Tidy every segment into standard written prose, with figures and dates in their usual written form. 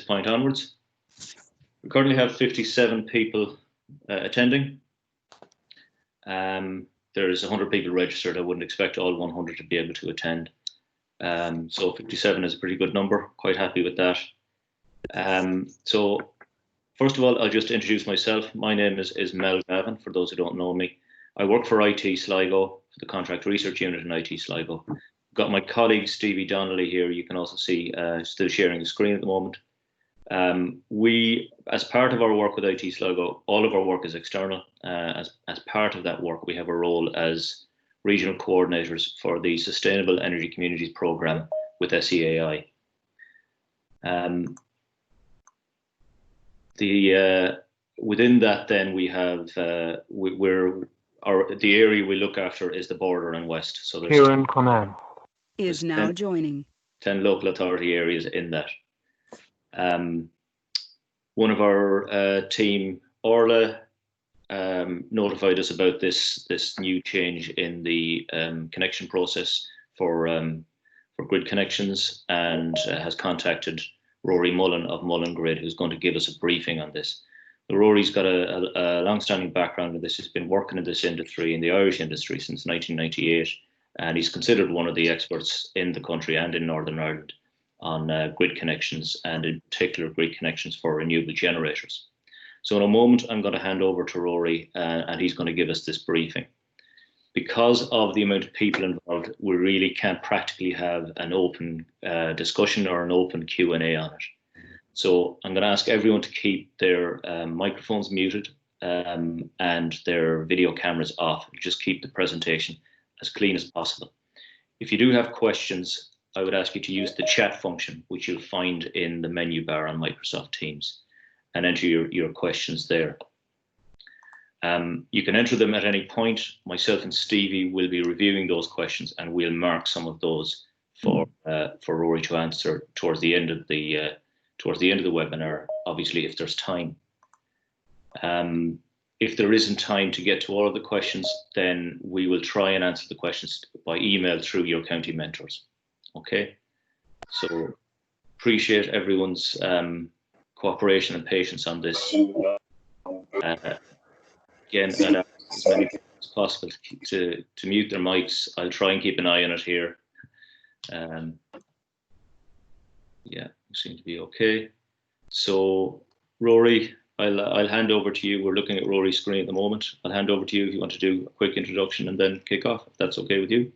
point onwards. We currently have 57 people attending. There's 100 people registered. I wouldn't expect all 100 to be able to attend. So 57 is a pretty good number. Quite happy with that. So first of all, I'll just introduce myself. My name is Mel Gavin, for those who don't know me. I work for IT Sligo, for the Contract Research Unit in IT Sligo. Got my colleague Stevie Donnelly here. You can also see still sharing the screen at the moment. We, as part of our work with IT Sligo, all of our work is external. As part of that work, we have a role as regional coordinators for the Sustainable Energy Communities Programme with SEAI. Within that, then we have the area we look after is the Border and West. So there's Kieran Conan is now joining 10 local authority areas in that. One of our team, Orla, notified us about this new change in the connection process for grid connections, and has contacted Rory Mullen of MullanGrid, who's going to give us a briefing on this. Rory's got a long-standing background in this. He's been working in this industry, in the Irish industry, since 1998, and he's considered one of the experts in the country and in Northern Ireland on grid connections, and in particular grid connections for renewable generators. So in a moment, I'm going to hand over to Rory, and he's going to give us this briefing. Because of the amount of people involved, we really can't practically have an open discussion or an open Q&A on it. So I'm going to ask everyone to keep their microphones muted and their video cameras off. Just keep the presentation as clean as possible. If you do have questions, I would ask you to use the chat function, which you'll find in the menu bar on Microsoft Teams, and enter your questions there. You can enter them at any point. Myself and Stevie will be reviewing those questions, and we'll mark some of those for Rory to answer towards the end of the webinar. Obviously, if there's time. If there isn't time to get to all of the questions, then we will try and answer the questions by email through your county mentors. Okay, so appreciate everyone's cooperation and patience on this. Again, I'd ask as many people as possible to mute their mics. I'll try and keep an eye on it here. Yeah, we seem to be okay. So Rory, I'll hand over to you. We're looking at Rory's screen at the moment. I'll hand over to you if you want to do a quick introduction and then kick off, if that's okay with you.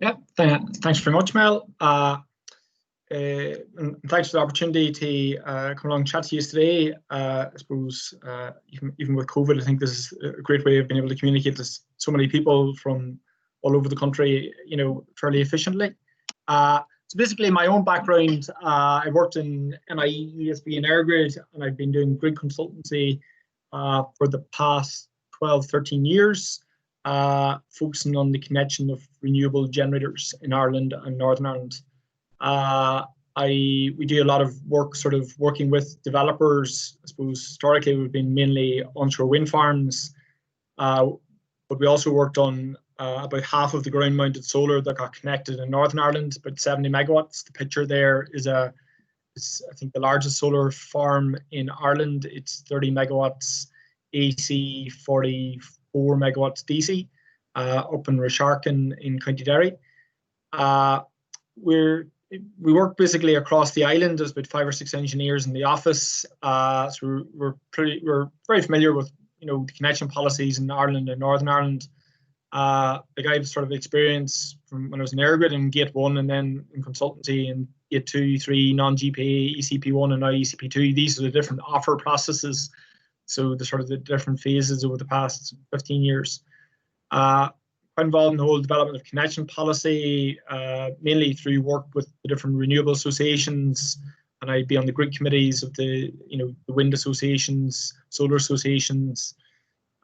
Yeah, thanks very much, Mel. And thanks for the opportunity to come along and chat to you today. I suppose even with COVID, I think this is a great way of being able to communicate to so many people from all over the country, you know, fairly efficiently. So basically, my own background, I worked in NIE, ESB, and EirGrid, and I've been doing grid consultancy for the past 12, 13 years. Focusing on the connection of renewable generators in Ireland and Northern Ireland. We do a lot of work sort of working with developers. I suppose historically we've been mainly onshore wind farms, but we also worked on about half of the ground mounted solar that got connected in Northern Ireland, about 70 megawatts. The picture there is I think the largest solar farm in Ireland. It's 30 megawatts AC, 44 megawatts DC, up in Rasharkin in County Derry. We work basically across the island. There's about 5 or 6 engineers in the office, so we're very familiar with, you know, the connection policies in Ireland and Northern Ireland. Like I have sort of experience from when I was in EirGrid in Gate 1, and then in consultancy in Gate 2, 3, non-GPA, ECP 1, and now ECP 2. These are the different offer processes. So the sort of the different phases over the past 15 years. Quite involved in the whole development of connection policy, mainly through work with the different renewable associations, and I'd be on the grid committees of the wind associations, solar associations.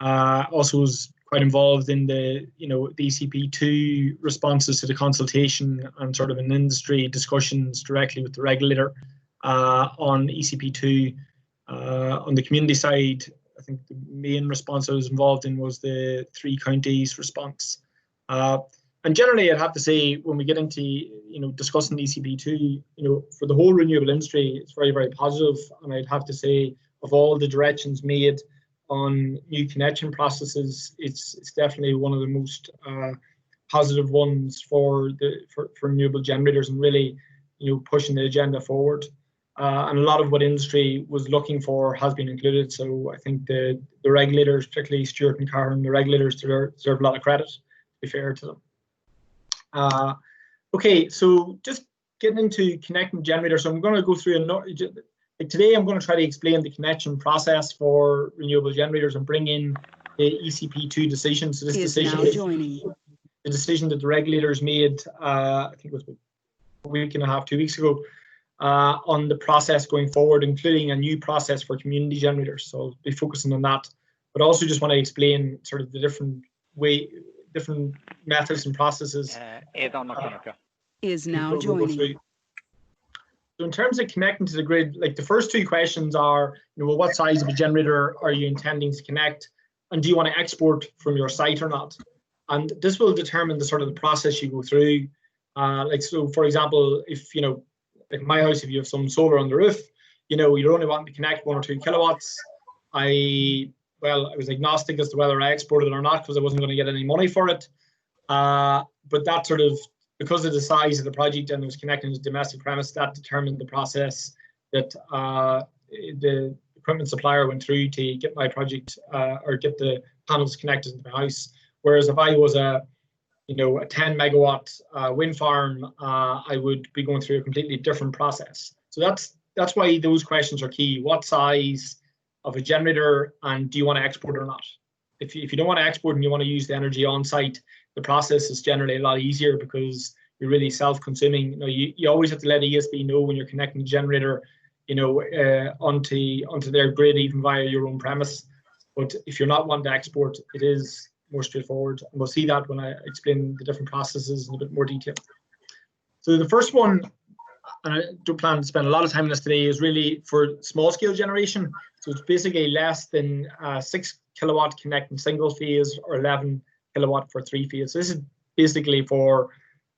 Also was quite involved in the ECP2 responses to the consultation and sort of an industry discussions directly with the regulator on ECP2. On the community side, I think the main response I was involved in was the 3 counties response. And generally, I'd have to say, when we get into discussing ECP2, for the whole renewable industry, it's very, very positive. And I'd have to say, of all the directions made on new connection processes, it's definitely one of the most positive ones for renewable generators, and really pushing the agenda forward. And a lot of what industry was looking for has been included. So I think the regulators, particularly Stuart and Karen, the regulators deserve a lot of credit, to be fair to them. Okay, so just getting into connecting generators. So I'm going to go through today I'm going to try to explain the connection process for renewable generators and bring in the ECP2 decision. So this decision, the decision that the regulators made, I think it was a week and a half, 2 weeks ago, on the process going forward, including a new process for community generators. So I'll be focusing on that, but also just want to explain sort of the different methods and processes. Is now joining. So in terms of connecting to the grid, like the first two questions are, well, what size of a generator are you intending to connect, and do you want to export from your site or not? And this will determine the sort of the process you go through. So for example, if like my house, if you have some solar on the roof, you're only wanting to connect 1 or 2 kilowatts. I was agnostic as to whether I exported it or not, because I wasn't going to get any money for it. But that sort of, because of the size of the project and it was connecting to domestic premise, that determined the process that the equipment supplier went through to get my project or get the panels connected to the house. Whereas if I was a 10 megawatt wind farm, I would be going through a completely different process. So that's why those questions are key. What size of a generator, and do you want to export or not? If you don't want to export and you want to use the energy on site, the process is generally a lot easier because you're really self-consuming. You always have to let ESB know when you're connecting the generator, onto their grid, even via your own premise. But if you're not wanting to export, it is more straightforward. And we'll see that when I explain the different processes in a bit more detail. So the first one, and I don't plan to spend a lot of time on this today, is really for small scale generation. So it's basically less than 6 kilowatt connecting single phase, or 11 kilowatt for 3 phase. So this is basically for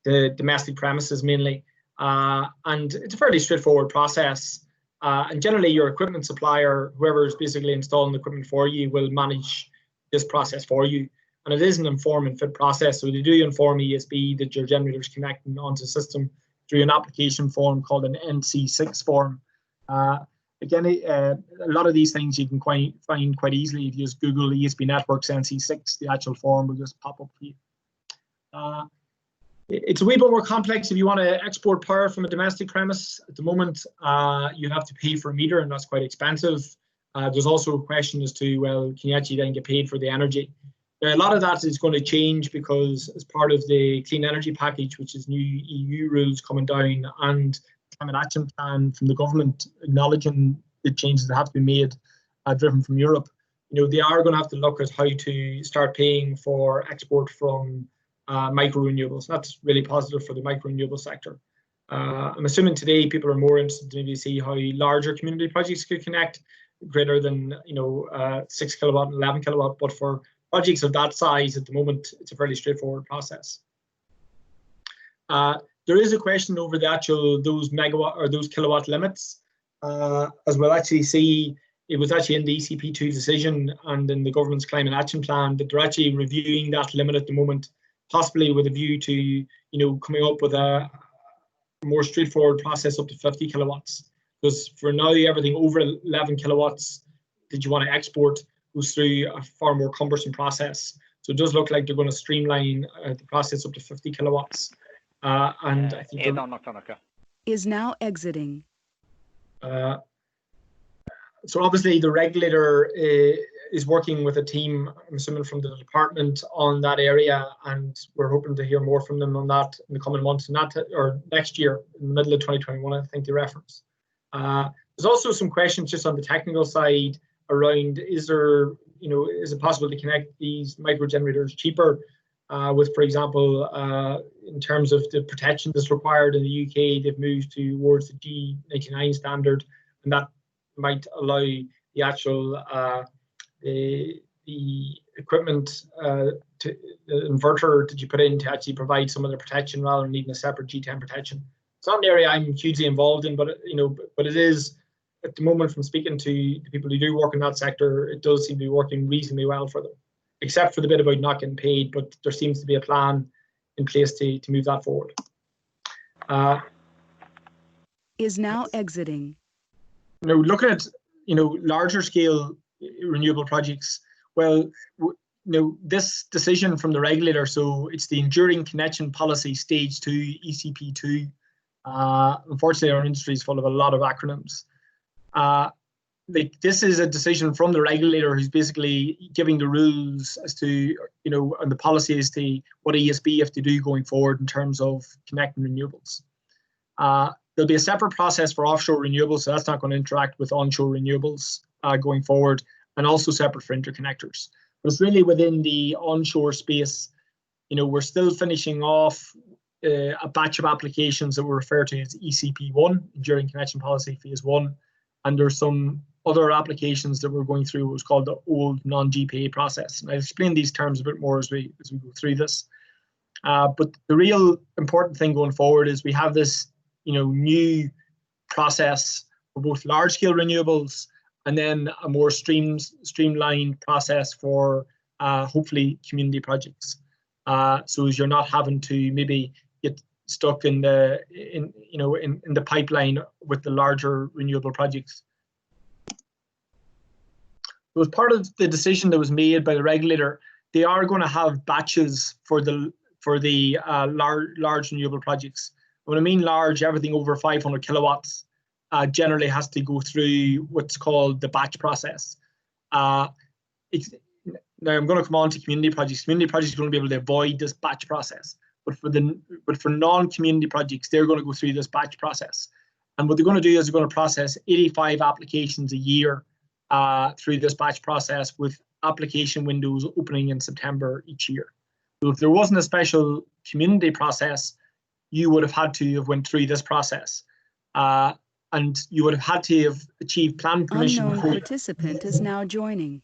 the domestic premises mainly. And it's a fairly straightforward process. And generally your equipment supplier, whoever is basically installing the equipment for you, will manage this process for you. And it is an inform and fit process. So they do inform ESB that your generator is connecting onto the system through an application form called an NC6 form. Again, a lot of these things you can find quite easily. If you just Google ESB Networks NC6, the actual form will just pop up for you. It's a wee bit more complex if you want to export power from a domestic premise. At the moment, you have to pay for a meter, and that's quite expensive. There's also a question as to, well, can you actually then get paid for the energy? A lot of that is going to change because as part of the clean energy package, which is new EU rules coming down, and climate action plan from the government acknowledging the changes that have to be made, driven from Europe, they are going to have to look at how to start paying for export from micro renewables. That's really positive for the micro renewable sector. I'm assuming today people are more interested to maybe see how larger community projects could connect greater than 6 kilowatt and 11 kilowatt, but for projects of that size at the moment, it's a fairly straightforward process. There is a question over the actual those megawatt or those kilowatt limits, as we'll actually see. It was actually in the ECP2 decision and in the government's climate action plan that they're actually reviewing that limit at the moment, possibly with a view to coming up with a more straightforward process up to 50 kilowatts. Because for now, everything over 11 kilowatts that you want to export goes through a far more cumbersome process. So it does look like they're going to streamline the process up to 50 kilowatts. And I think is now exiting. So obviously the regulator is working with a team, I'm assuming from the department, on that area, and we're hoping to hear more from them on that in the coming months, or next year, in the middle of 2021, I think they reference. There's also some questions just on the technical side around, is it possible to connect these micro generators cheaper with, for example, in terms of the protection that's required in the UK, they've moved towards the G99 standard, and that might allow the actual the equipment inverter did you put in to actually provide some of the protection rather than needing a separate G10 protection? It's not an area I'm hugely involved in, but but it is at the moment, from speaking to the people who do work in that sector, it does seem to be working reasonably well for them, except for the bit about not getting paid. But there seems to be a plan in place to move that forward. Is now exiting. Looking at larger scale renewable projects, well, this decision from the regulator, so it's the Enduring Connection Policy Stage 2, ECP 2. Unfortunately, our industry is full of a lot of acronyms. This is a decision from the regulator who's basically giving the rules as to, and the policy as to what ESB have to do going forward in terms of connecting renewables. There'll be a separate process for offshore renewables, so that's not going to interact with onshore renewables going forward, and also separate for interconnectors. But it's really within the onshore space. We're still finishing off a batch of applications that we refer to as ECP1, Enduring Connection Policy Phase 1, and there's some other applications that we're going through what was called the old non-GPA process. And I'll explain these terms a bit more as we go through this. But the real important thing going forward is we have this new process for both large-scale renewables and then a more streamlined process for hopefully community projects. So as you're not having to maybe get stuck in the pipeline with the larger renewable projects. So as part of the decision that was made by the regulator, they are going to have batches for the large renewable projects. When I mean large, everything over 500 kilowatts generally has to go through what's called the batch process. Now I'm going to come on to community projects. Community projects are going to be able to avoid this batch process, but for non-community projects, they're going to go through this batch process. And what they're going to do is they're going to process 85 applications a year through this batch process, with application windows opening in September each year. So if there wasn't a special community process, you would have had to have went through this process. And you would have had to have achieved plan permission. Unknown participant is now joining.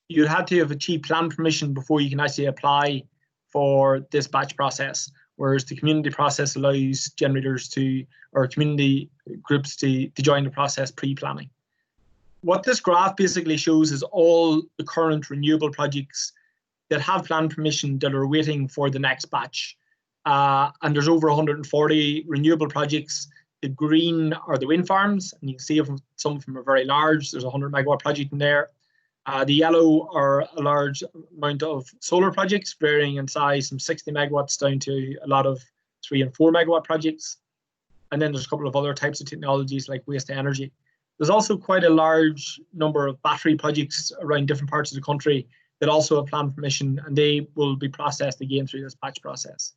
You had to have achieved plan permission before you can actually apply for this batch process, whereas the community process allows generators or community groups to join the process pre-planning. What this graph basically shows is all the current renewable projects that have plan permission that are waiting for the next batch. And there's over 140 renewable projects. The green are the wind farms, and you can see some of them are very large. There's a 100 megawatt project in there. The yellow are a large amount of solar projects, varying in size from 60 megawatts down to a lot of 3 and 4 megawatt projects. And then there's a couple of other types of technologies like waste to energy. There's also quite a large number of battery projects around different parts of the country that also have plan permission, and they will be processed again through this batch process.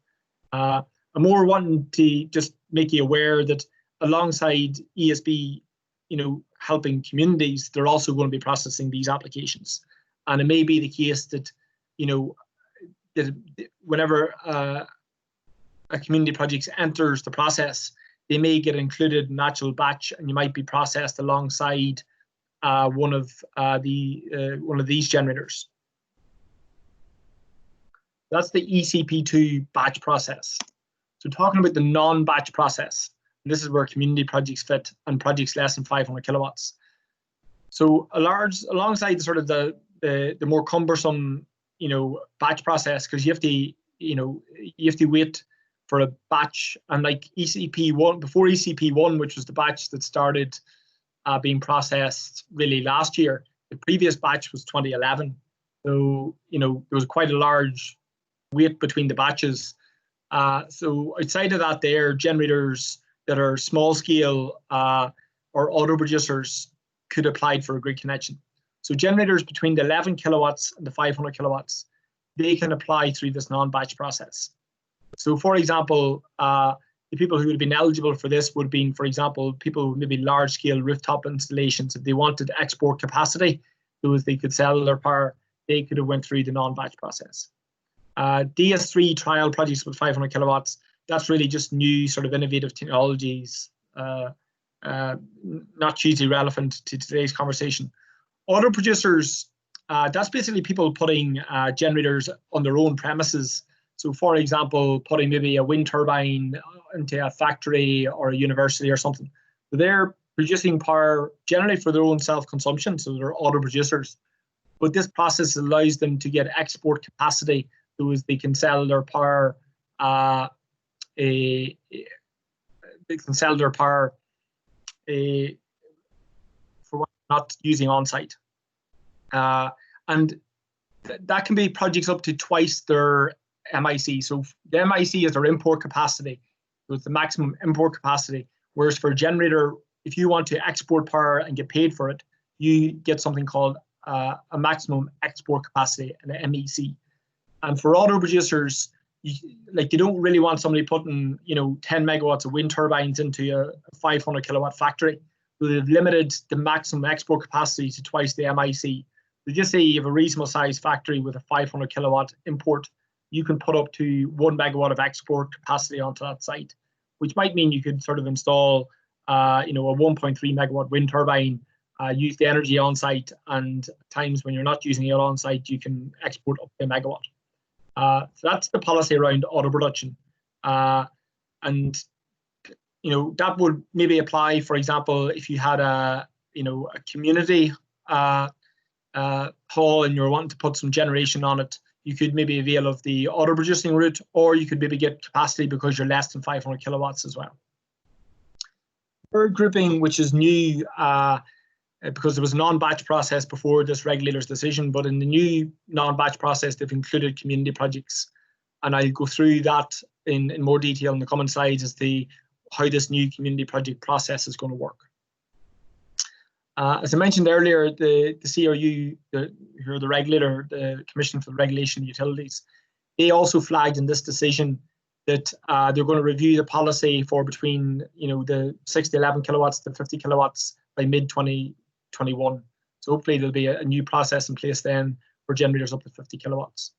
I'm more wanting to just make you aware that alongside ESB, helping communities, they're also going to be processing these applications. And it may be the case that, that whenever a community project enters the process, they may get included in actual batch, and you might be processed alongside one of these generators. That's the ECP2 batch process. So talking about the non-batch process, and this is where community projects fit and projects less than 500 kilowatts. So alongside sort of the more cumbersome, batch process, because you have to wait for a batch, and like ECP1, before ECP1, which was the batch that started being processed really last year, the previous batch was 2011. So, there was quite a large wait between the batches. So outside of that, there, generators that are small scale or auto producers could apply for a grid connection. So generators between the 11 kilowatts and the 500 kilowatts, they can apply through this non-batch process. So for example, the people who would have been eligible for this would have been, for example, people with maybe large scale rooftop installations. If they wanted export capacity, so as they could sell their power, they could have went through the non-batch process. DS3 trial projects with 500 kilowatts, that's really just new sort of innovative technologies, not hugely relevant to today's conversation. Auto producers that's basically people putting generators on their own premises. So for example, putting maybe a wind turbine into a factory or a university or something. So they're producing power generally for their own self-consumption, so they're auto producers. But this process allows them to get export capacity, so as they can sell their power. They can sell their power for what they're not using on site, and that can be projects up to twice their MIC. So the MIC is their import capacity, so it's the maximum import capacity. Whereas for a generator, if you want to export power and get paid for it, you get something called a maximum export capacity, an MEC. And for auto producers, you don't really want somebody putting 10 megawatts of wind turbines into a 500 kilowatt factory. So they've limited the maximum export capacity to twice the MIC. So just say you have a reasonable sized factory with a 500 kilowatt import, you can put up to 1 megawatt of export capacity onto that site, which might mean you could sort of install a 1.3 megawatt wind turbine, use the energy on site, and times when you're not using it on site, you can export up to a megawatt. So that's the policy around auto production, and that would maybe apply, for example, if you had a community hall and you're wanting to put some generation on it. You could maybe avail of the auto producing route, or you could maybe get capacity because you're less than 500 kilowatts as well. Third grouping, which is new, because there was a non-batch process before this regulator's decision, but in the new non-batch process, they've included community projects. And I'll go through that in more detail in the coming slides as to how this new community project process is going to work. As I mentioned earlier, the CRU, who are the regulator, the Commission for the Regulation of Utilities, they also flagged in this decision that they're going to review the policy for between the 6 to 11 kilowatts to 50 kilowatts by mid-2021. So hopefully there'll be a new process in place then for generators up to 50 kilowatts.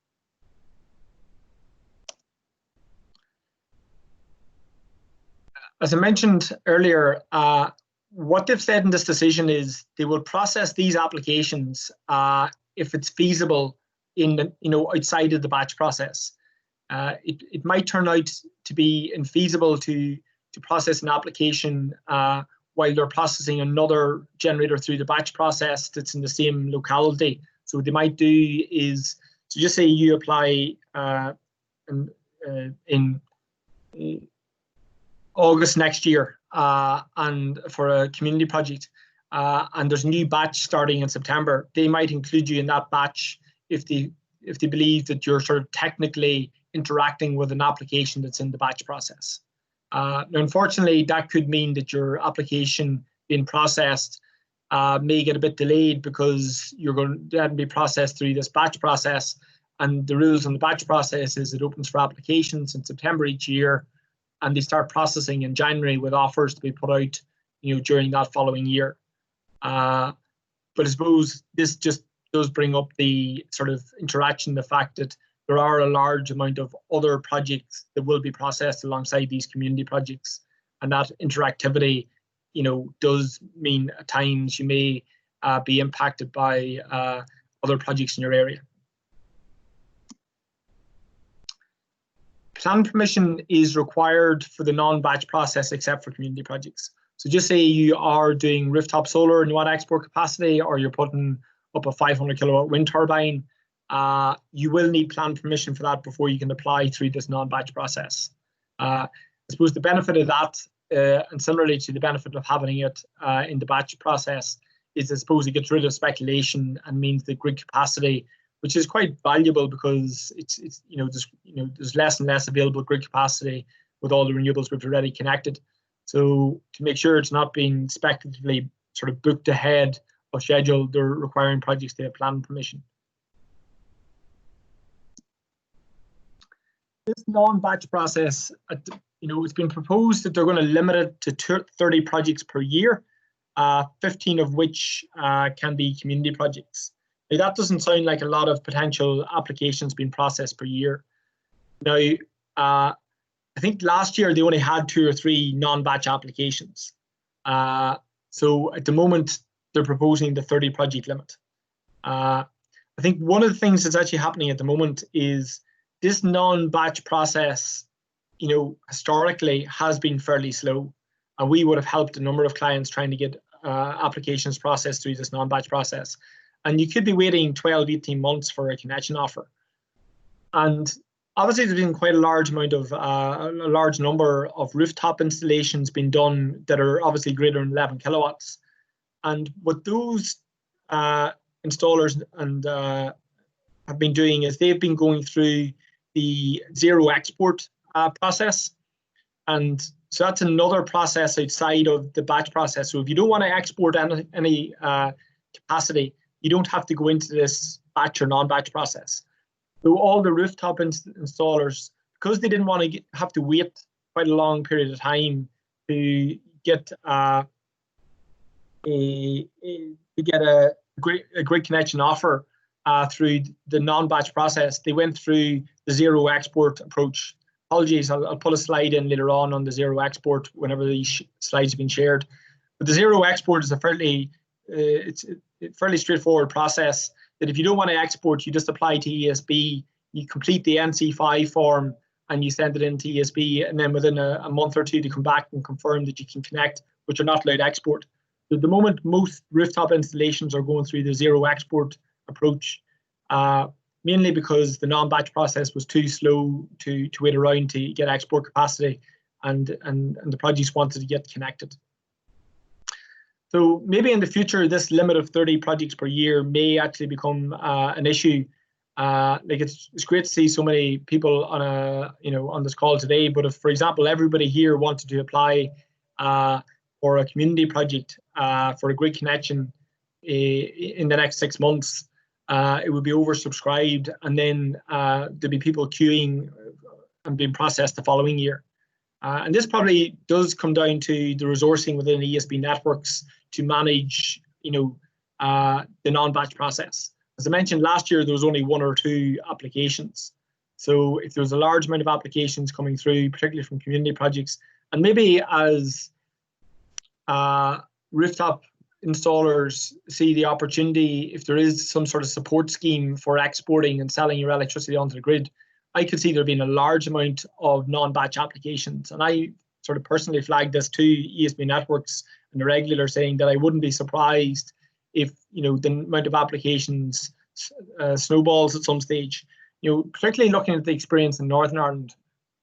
As I mentioned earlier, what they've said in this decision is they will process these applications if it's feasible outside of the batch process. It might turn out to be infeasible to process an application while they're processing another generator through the batch process that's in the same locality. So what they might do is, so just say you apply in August next year and for a community project, and there's a new batch starting in September. They might include you in that batch if they believe that you're sort of technically interacting with an application that's in the batch process. Now, unfortunately, that could mean that your application being processed may get a bit delayed because you're going to then be processed through this batch process. And the rules on the batch process is it opens for applications in September each year, and they start processing in January with offers to be put out, during that following year. But I suppose this just does bring up the sort of interaction, the fact that there are a large amount of other projects that will be processed alongside these community projects, and that interactivity, does mean at times you may be impacted by other projects in your area. Planning permission is required for the non-batch process except for community projects. So just say you are doing rooftop solar and you want export capacity, or you're putting up a 500 kilowatt wind turbine, you will need planning permission for that before you can apply through this non-batch process. I suppose the benefit of that, and similarly to the benefit of having it in the batch process, is I suppose it gets rid of speculation and means the grid capacity, which is quite valuable because there's less and less available grid capacity with all the renewables we've already connected. So to make sure it's not being speculatively sort of booked ahead of schedule, they're requiring projects to have planning permission. This non-batch process, it's been proposed that they're going to limit it to 30 projects per year, 15 of which can be community projects. Now, that doesn't sound like a lot of potential applications being processed per year. Now, I think last year they only had 2 or 3 non-batch applications. So at the moment, they're proposing the 30 project limit. I think one of the things that's actually happening at the moment is this non-batch process, historically has been fairly slow, and we would have helped a number of clients trying to get applications processed through this non-batch process. And you could be waiting 12, 18 months for a connection offer. And obviously there's been quite a large number of rooftop installations being done that are obviously greater than 11 kilowatts. And what those installers and have been doing is they've been going through the zero export process. And so that's another process outside of the batch process. So if you don't want to export any capacity, you don't have to go into this batch or non-batch process. So all the rooftop installers, because they didn't want to have to wait quite a long period of time to get a grid connection offer through the non-batch process, they went through the zero export approach. Apologies, I'll put a slide in later on the zero export whenever these slides have been shared. But the zero export is a fairly straightforward process that if you don't want to export, you just apply to ESB, you complete the NC5 form and you send it into ESB, and then within a month or two to come back and confirm that you can connect, which are not allowed to export. So at the moment, most rooftop installations are going through the zero export approach, mainly because the non-batch process was too slow to wait around to get export capacity, and the projects wanted to get connected. So maybe in the future, this limit of 30 projects per year may actually become an issue. It's great to see so many people on this call today. But if, for example, everybody here wanted to apply for a community project for a grid connection in the next 6 months, it would be oversubscribed, and then there'd be people queuing and being processed the following year. And this probably does come down to the resourcing within ESB networks to manage, the non-batch process. As I mentioned, last year there was only 1 or 2 applications. So if there's a large amount of applications coming through, particularly from community projects, and maybe as rooftop installers see the opportunity, if there is some sort of support scheme for exporting and selling your electricity onto the grid, I could see there being a large amount of non-batch applications. And I sort of personally flagged this to ESB networks and the regulator, saying that I wouldn't be surprised if the amount of applications snowballs at some stage. Particularly looking at the experience in Northern Ireland,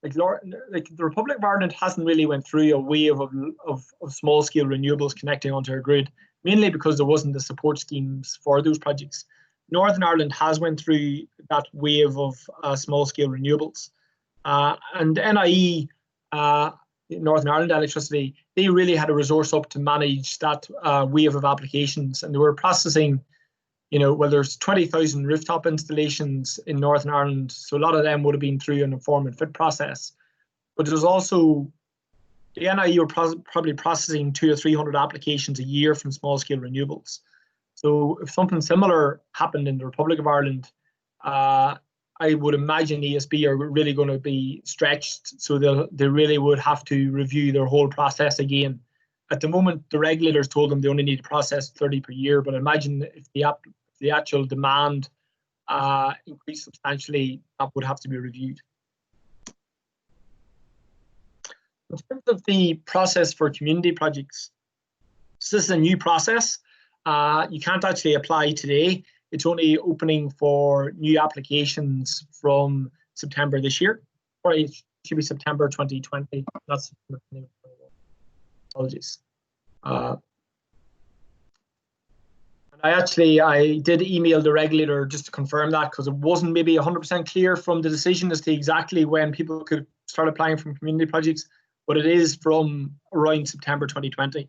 like the Republic of Ireland hasn't really went through a wave of small-scale renewables connecting onto our grid, mainly because there wasn't the support schemes for those projects. Northern Ireland has went through that wave of small-scale renewables, and NIE, Northern Ireland Electricity, they really had a resource up to manage that wave of applications, and they were processing. Well, there's 20,000 rooftop installations in Northern Ireland, so a lot of them would have been through an inform and fit process. But there's also, the NIE were probably processing 200 or 300 applications a year from small-scale renewables. So if something similar happened in the Republic of Ireland, I would imagine ESB are really going to be stretched, so they really would have to review their whole process again. At the moment, the regulators told them they only need to process 30 per year, but imagine if the actual demand increased substantially, that would have to be reviewed. In terms of the process for community projects, so this is a new process. You can't actually apply today. It's only opening for new applications from September this year, or it should be September 2020. That's apologies. And I did email the regulator just to confirm that, because it wasn't maybe 100% clear from the decision as to exactly when people could start applying from community projects, but it is from around September 2020.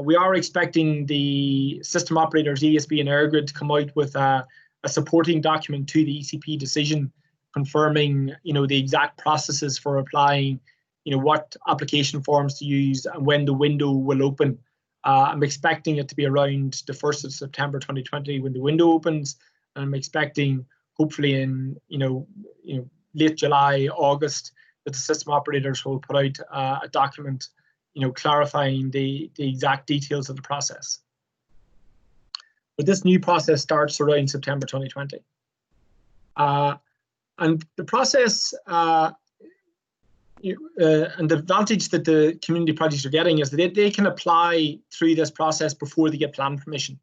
We are expecting the system operators, ESB and EirGrid, to come out with a supporting document to the ECP decision, confirming the exact processes for applying, what application forms to use and when the window will open. I'm expecting it to be around the 1st of September 2020 when the window opens, and I'm expecting hopefully in late July, August, that the system operators will put out a document clarifying the exact details of the process. But this new process starts around September 2020. And the process and the advantage that the community projects are getting is that they can apply through this process before they get plan permission.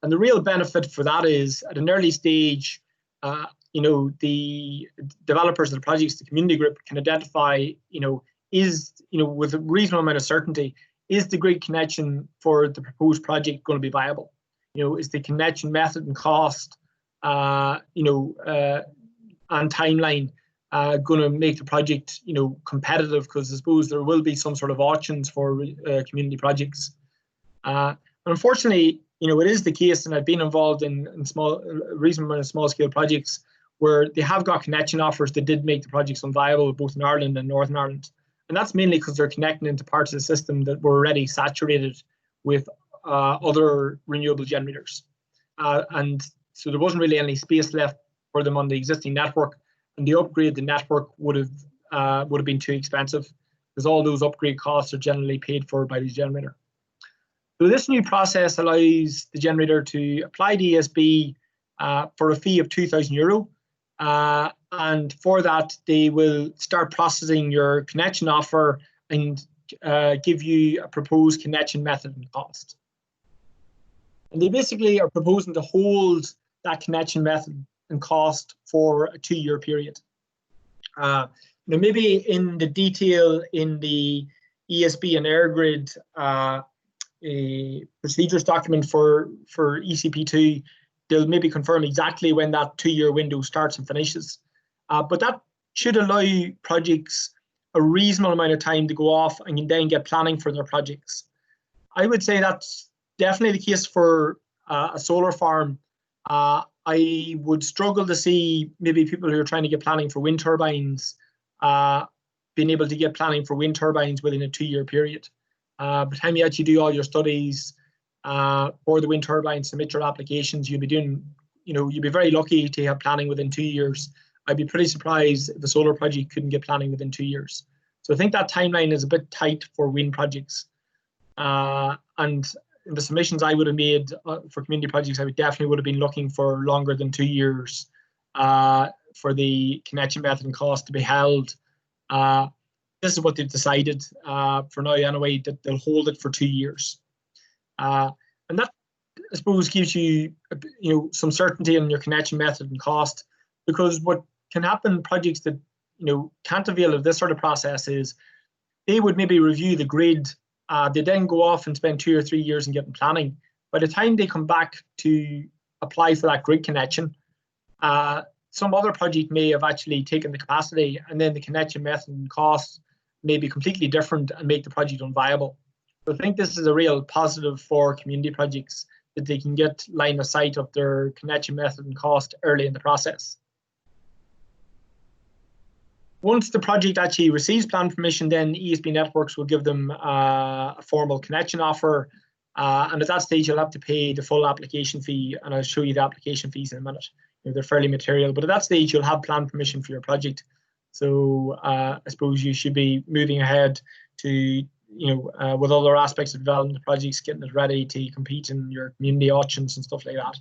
And the real benefit for that is at an early stage, the developers of the projects, the community group, can identify, with a reasonable amount of certainty, is the grid connection for the proposed project going to be viable? Is the connection method and cost, and timeline going to make the project, competitive? Because I suppose there will be some sort of auctions for community projects. Unfortunately, it is the case, and I've been involved in a reasonable amount of small-scale projects where they have got connection offers that did make the projects unviable, both in Ireland and Northern Ireland. And that's mainly because they're connecting into parts of the system that were already saturated with other renewable generators. And so there wasn't really any space left for them on the existing network, and the upgrade the network would have been too expensive, because all those upgrade costs are generally paid for by the generator. So this new process allows the generator to apply the ESB for a fee of €2,000. And for that, they will start processing your connection offer and give you a proposed connection method and cost. And they basically are proposing to hold that connection method and cost for a 2-year period. Maybe in the detail in the ESB and EirGrid procedures document for ECP2, they'll maybe confirm exactly when that 2-year window starts and finishes. But that should allow projects a reasonable amount of time to go off and then get planning for their projects. I would say that's definitely the case for a solar farm. I would struggle to see maybe people who are trying to get planning for wind turbines being able to get planning for wind turbines within a 2-year period. By the time you actually do all your studies for the wind turbines, submit your applications, you'll be very lucky to have planning within 2 years. I'd be pretty surprised if a solar project couldn't get planning within 2 years. So I think that timeline is a bit tight for wind projects. And in the submissions I would have made for community projects, I definitely would have been looking for longer than 2 years for the connection method and cost to be held. This is what they've decided for now anyway, that they'll hold it for 2 years. And that, I suppose, gives you, some certainty on your connection method and cost, because what can happen in projects that, can't avail of this sort of process is they would maybe review the grid. They then go off and spend 2 or 3 years in getting planning. By the time they come back to apply for that grid connection, some other project may have actually taken the capacity, and then the connection method and cost may be completely different and make the project unviable. So I think this is a real positive for community projects, that they can get line of sight of their connection method and cost early in the process. Once the project actually receives plan permission, then ESB Networks will give them a formal connection offer. And at that stage, you'll have to pay the full application fee. And I'll show you the application fees in a minute. They're fairly material. But at that stage, you'll have plan permission for your project. So I suppose you should be moving ahead to, with other aspects of development of projects, getting it ready to compete in your community auctions and stuff like that.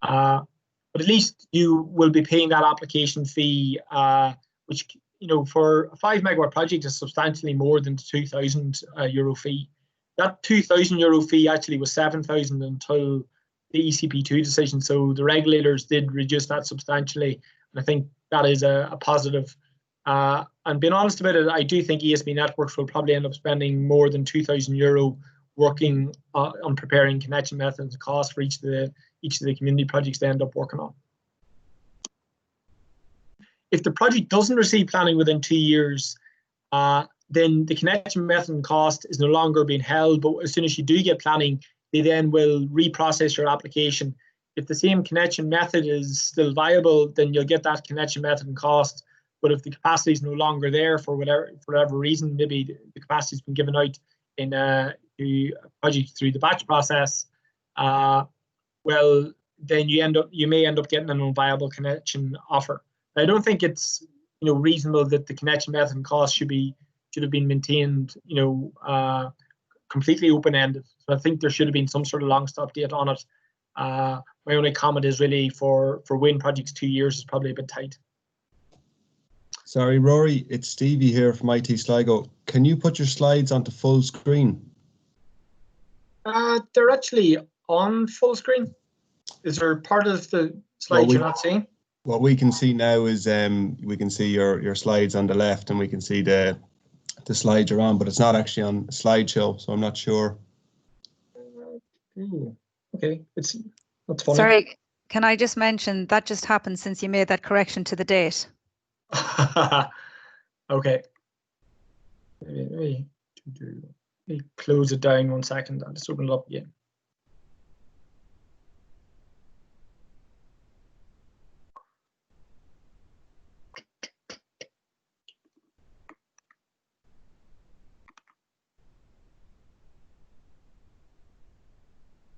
But at least you will be paying that application fee, which, for a 5 megawatt project is substantially more than the €2,000 fee. That €2,000 fee actually was 7,000 until the ECP2 decision. So the regulators did reduce that substantially. And I think that is a positive. And being honest about it, I do think ESB Networks will probably end up spending more than €2,000 working on preparing connection methods and costs for each of the community projects they end up working on. If the project doesn't receive planning within 2 years, then the connection method and cost is no longer being held. But as soon as you do get planning, they then will reprocess your application. If the same connection method is still viable, then you'll get that connection method and cost. But if the capacity is no longer there for whatever reason, maybe the capacity has been given out in a project through the batch process, well, then you may end up getting an unviable connection offer. I don't think it's reasonable that the connection method and cost should have been maintained completely open-ended. So I think there should have been some sort of long stop date on it. My only comment is really for wind projects, 2 years is probably a bit tight. Sorry, Rory, it's Stevie here from IT Sligo. Can you put your slides onto full screen? They're actually on full screen. Is there part of the slide you're not seeing? What we can see now is we can see your slides on the left, and we can see the slides you're on, but it's not actually on slideshow, so I'm not sure. Okay, that's funny. Sorry, can I just mention that just happened since you made that correction to the date? Okay. Let me close it down 1 second. I'll just open it up again.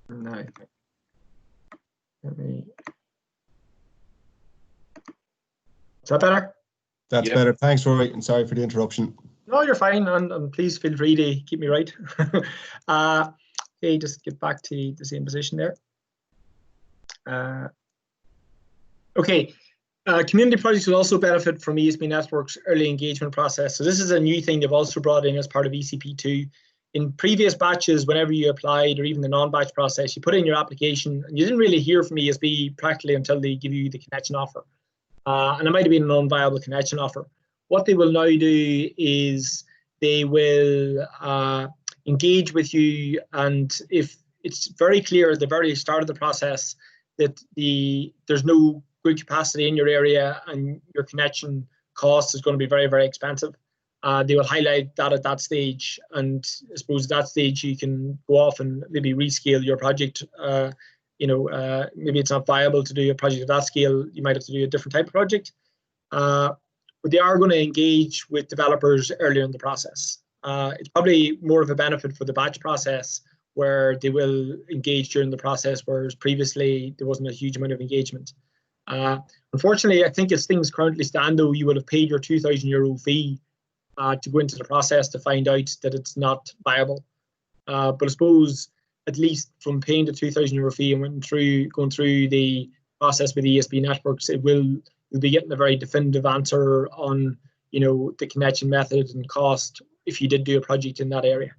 No. Is that better? That's better. Thanks, Rory, and sorry for the interruption. No, you're fine, and please feel free to keep me right. Okay, just get back to the same position there. Okay, community projects will also benefit from ESB Network's early engagement process. So this is a new thing they've also brought in as part of ECP2. In previous batches, whenever you applied, or even the non-batch process, you put in your application, and you didn't really hear from ESB practically until they give you the connection offer. And it might have been a non-viable connection offer. What they will now do is they will engage with you, and if it's very clear at the very start of the process that there's no grid capacity in your area and your connection cost is going to be very, very expensive, they will highlight that at that stage. And I suppose at that stage you can go off and maybe rescale your project. Maybe it's not viable to do a project of that scale. You might have to do a different type of project. But they are going to engage with developers earlier in the process. It's probably more of a benefit for the batch process, where they will engage during the process, whereas previously there wasn't a huge amount of engagement. Unfortunately, I think as things currently stand, though, you would have paid your €2,000 fee to go into the process to find out that it's not viable. But I suppose at least from paying the €2,000 fee and going through the process with ESB Networks, you'll be getting a very definitive answer on the connection method and cost if you did do a project in that area.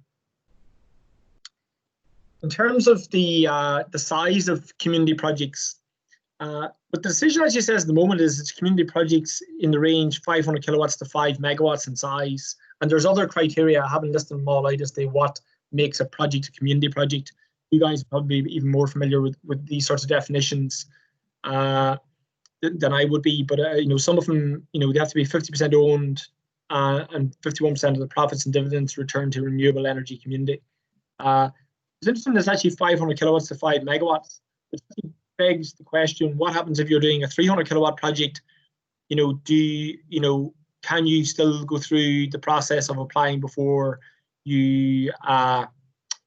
In terms of the size of community projects, but the decision, as you says at the moment, is it's community projects in the range 500 kilowatts to 5 megawatts in size. And there's other criteria. I haven't listed them all out as to what makes a project a community project. You guys are probably even more familiar with these sorts of definitions than I would be. But some of them, they have to be 50% owned and 51% of the profits and dividends returned to renewable energy community. It's interesting. There's actually 500 kilowatts to 5 megawatts, which begs the question: what happens if you're doing a 300 kilowatt project? Can you still go through the process of applying before you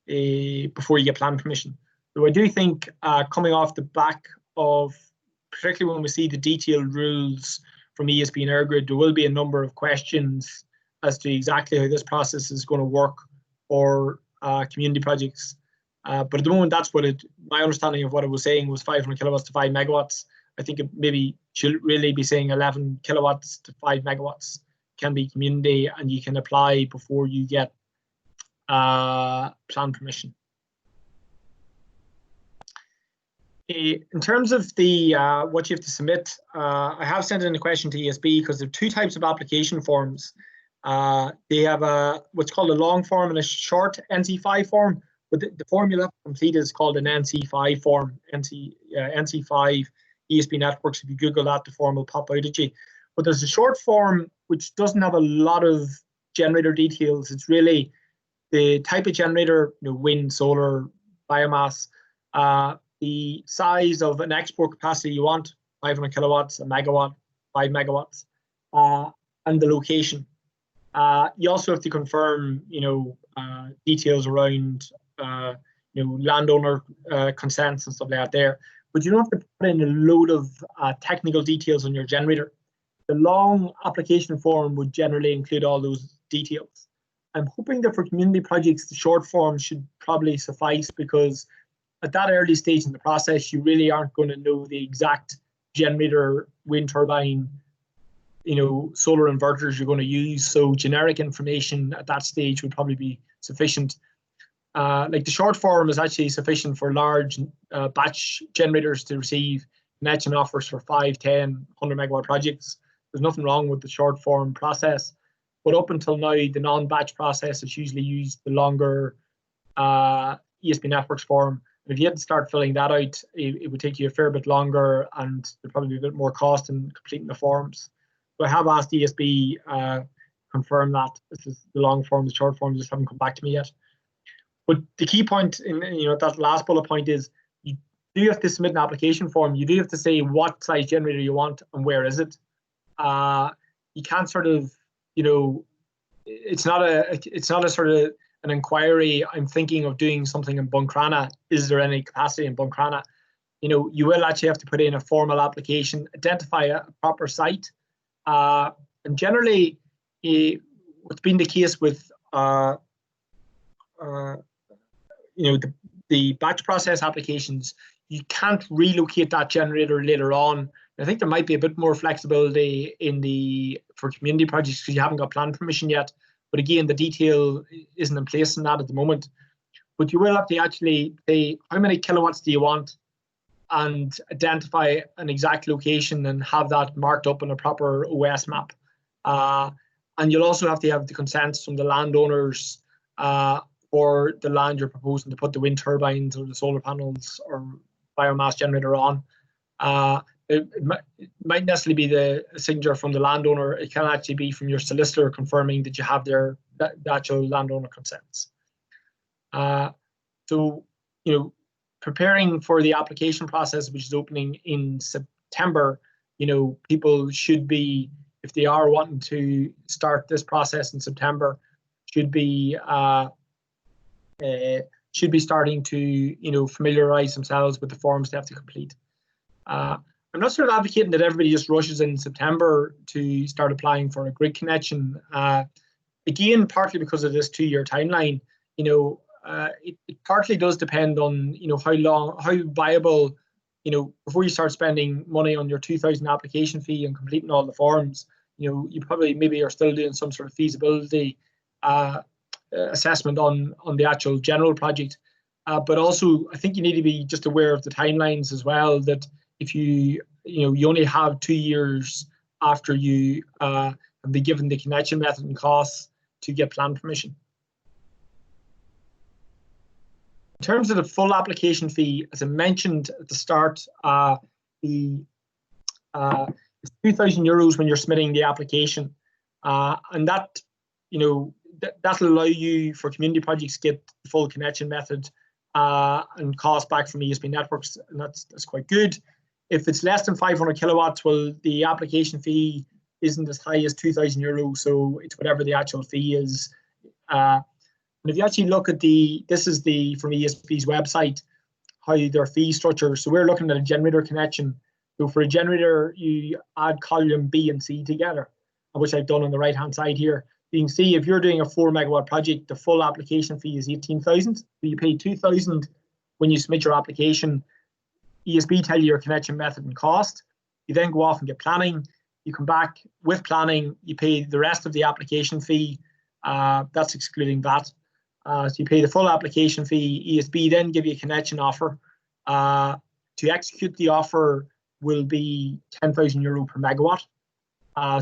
get plan permission? So I do think coming off the back of, particularly when we see the detailed rules from ESB and EirGrid, there will be a number of questions as to exactly how this process is going to work for community projects. But at the moment, that's my understanding of what it was saying was 500 kilowatts to 5 megawatts. I think it maybe should really be saying 11 kilowatts to 5 megawatts can be community, and you can apply before you get plan permission. In terms of the what you have to submit, I have sent in a question to ESB because there are two types of application forms. They have what's called a long form and a short NC5 form, but the form you'll have to complete is called an NC5 form. NC5 ESB Networks. If you Google that, the form will pop out at you. But there's a short form which doesn't have a lot of generator details. It's really the type of generator, wind, solar, biomass, the size of an export capacity you want, 500 kilowatts, a megawatt, 5 megawatts, and the location. You also have to confirm, details around, landowner consents and stuff like that there. But you don't have to put in a load of technical details on your generator. The long application form would generally include all those details. I'm hoping that for community projects, the short form should probably suffice, because at that early stage in the process, you really aren't going to know the exact generator, wind turbine, solar inverters you're going to use. So generic information at that stage would probably be sufficient. Like the short form is actually sufficient for large batch generators to receive connection offers for 5, 10, 100 megawatt projects. There's nothing wrong with the short form process. But up until now, the non-batch process has usually used the longer ESP networks form. And if you had to start filling that out, it would take you a fair bit longer, and there'd probably be a bit more cost in completing the forms. So I have asked ESB confirm that. This is the long form, the short form just haven't come back to me yet. But the key point in that last bullet point is you do have to submit an application form. You do have to say what size generator you want and where is it. You can't sort of, it's not a sort of an inquiry. I'm thinking of doing something in Buncrana. Is there any capacity in Buncrana? You will actually have to put in a formal application, identify a proper site, and generally, what's been the case with the batch process applications, you can't relocate that generator later on. I think there might be a bit more flexibility for community projects because you haven't got plan permission yet. But again, the detail isn't in place in that at the moment. But you will have to actually say how many kilowatts do you want and identify an exact location and have that marked up on a proper OS map. And you'll also have to have the consents from the landowners for the land you're proposing to put the wind turbines or the solar panels or biomass generator on. It might necessarily be the signature from the landowner. It can actually be from your solicitor confirming that you have the actual landowner consents. So, preparing for the application process, which is opening in September, people should be, if they are wanting to start this process in September, should be starting to, familiarize themselves with the forms they have to complete. I'm not sort of advocating that everybody just rushes in September to start applying for a grid connection. Again, partly because of this 2-year timeline, it partly does depend on, how viable, before you start spending money on your 2,000 application fee and completing all the forms, you probably maybe are still doing some sort of feasibility assessment on the actual general project. But also, I think you need to be just aware of the timelines as well, that if you only have 2 years after you have been given the connection method and costs to get plan permission. In terms of the full application fee, as I mentioned at the start, it's €2,000 when you're submitting the application, and that that'll allow you for community projects to get the full connection method and cost back from ESP networks, and that's quite good. If it's less than 500 kilowatts, well, the application fee isn't as high as €2,000, so it's whatever the actual fee is. And if you actually look at this is from ESP's website, how their fee structure. So we're looking at a generator connection. So for a generator, you add column B and C together, which I've done on the right-hand side here. You can see if you're doing a 4 megawatt project, the full application fee is 18,000. So you pay 2,000 when you submit your application. ESB tell you your connection method and cost. You then go off and get planning. You come back with planning. You pay the rest of the application fee. That's excluding VAT. So you pay the full application fee. ESB then give you a connection offer. To execute the offer will be €10,000 per megawatt.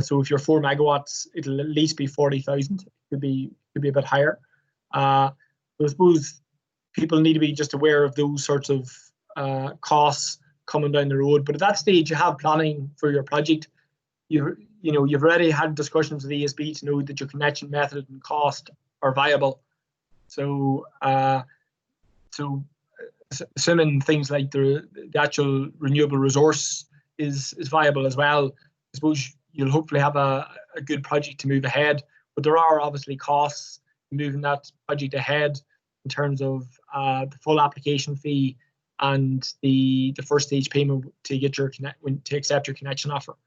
So if you're 4 megawatts, it'll at least be 40,000. It could be a bit higher. I suppose people need to be just aware of those sorts of costs coming down the road. But at that stage, you have planning for your project. You've already had discussions with ESB to know that your connection method and cost are viable. So assuming things like the actual renewable resource is viable as well, I suppose you'll hopefully have a good project to move ahead. But there are obviously costs moving that project ahead in terms of the full application fee and the first stage payment to get to accept your connection offer.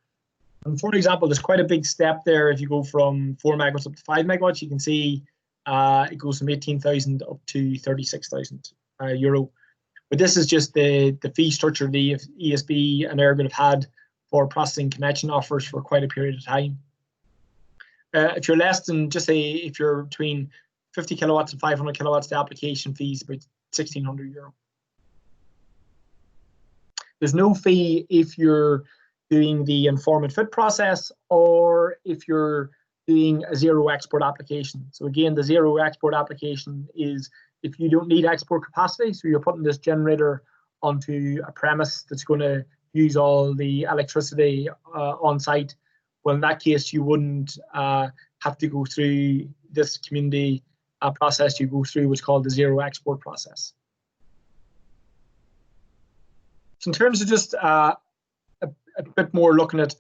And for example, there's quite a big step there. If you go from 4 megawatts up to 5 megawatts, you can see it goes from 18,000 up to 36,000 euro. But this is just the fee structure the ESB and ERGID have had for processing connection offers for quite a period of time. If you're less than, just say if you're between 50 kilowatts and 500 kilowatts, the application fee is about €1,600. There's no fee if you're doing the inform and fit process or if you're doing a zero export application. So again, the zero export application is if you don't need export capacity, so you're putting this generator onto a premise that's going to use all the electricity on site. Well, in that case, you wouldn't have to go through this community process. You go through what's called the zero export process. So in terms of just a bit more looking at,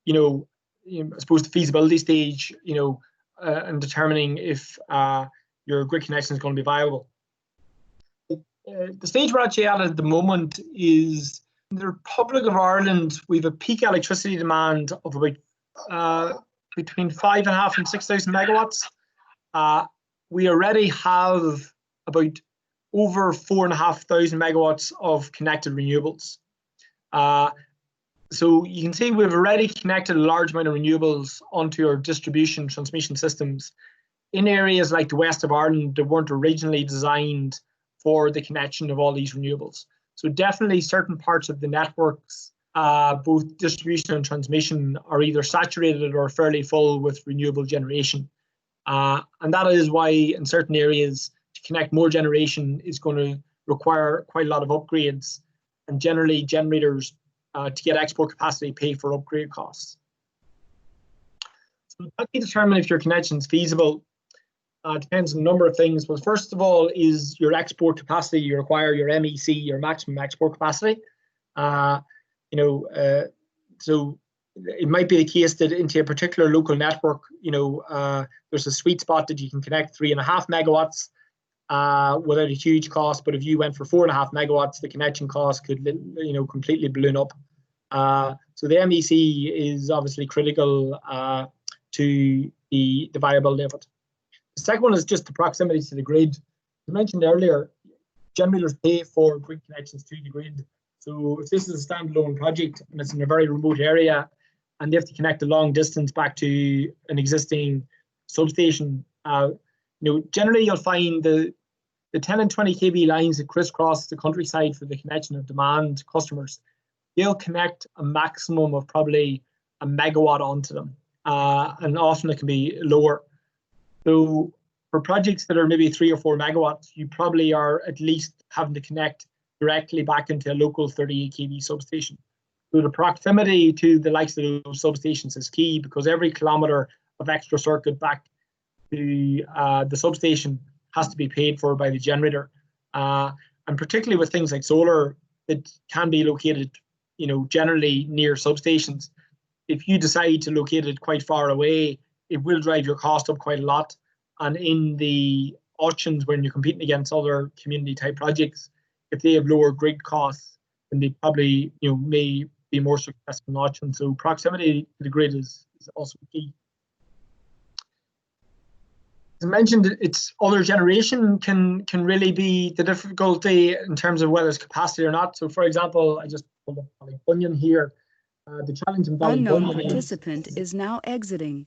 I suppose the feasibility stage, and determining if your grid connection is going to be viable. The stage we're actually at the moment is in the Republic of Ireland. We have a peak electricity demand of about between 5,500 and 6,000 megawatts. We already have about over 4,500 megawatts of connected renewables. So you can see we've already connected a large amount of renewables onto our distribution transmission systems in areas like the west of Ireland that weren't originally designed for the connection of all these renewables. So definitely certain parts of the networks, both distribution and transmission, are either saturated or fairly full with renewable generation. And that is why in certain areas to connect more generation is going to require quite a lot of upgrades, and generally generators to get export capacity pay for upgrade costs. So how do you determine if your connection is feasible? Depends on a number of things. But first of all is your export capacity you require, your MEC, your maximum export capacity. So it might be the case that into a particular local network, there's a sweet spot that you can connect 3.5 megawatts without a huge cost. But if you went for 4.5 megawatts, the connection cost could, completely balloon up. So the MEC is obviously critical to the viability of it. The second one is just the proximity to the grid. I mentioned earlier, generators pay for grid connections to the grid. So if this is a standalone project and it's in a very remote area and they have to connect a long distance back to an existing substation, generally you'll find the 10 and 20 kV lines that crisscross the countryside for the connection of demand customers, they'll connect a maximum of probably a megawatt onto them. And often it can be lower. So for projects that are maybe 3 or 4 megawatts, you probably are at least having to connect directly back into a local 38 kV substation. So the proximity to the likes of those substations is key, because every kilometre of extra circuit back to the substation has to be paid for by the generator. And particularly with things like solar, it can be located, generally near substations. If you decide to locate it quite far away, it will drive your cost up quite a lot. And in the auctions, when you're competing against other community type projects, if they have lower grid costs, then they probably may be more successful in auctions. So proximity to the grid is also key. As I mentioned, it's other generation can really be the difficulty in terms of whether it's capacity or not. So for example, I just pulled up Ballybunion here. The challenge in Ballybunion Unknown participant is now exiting.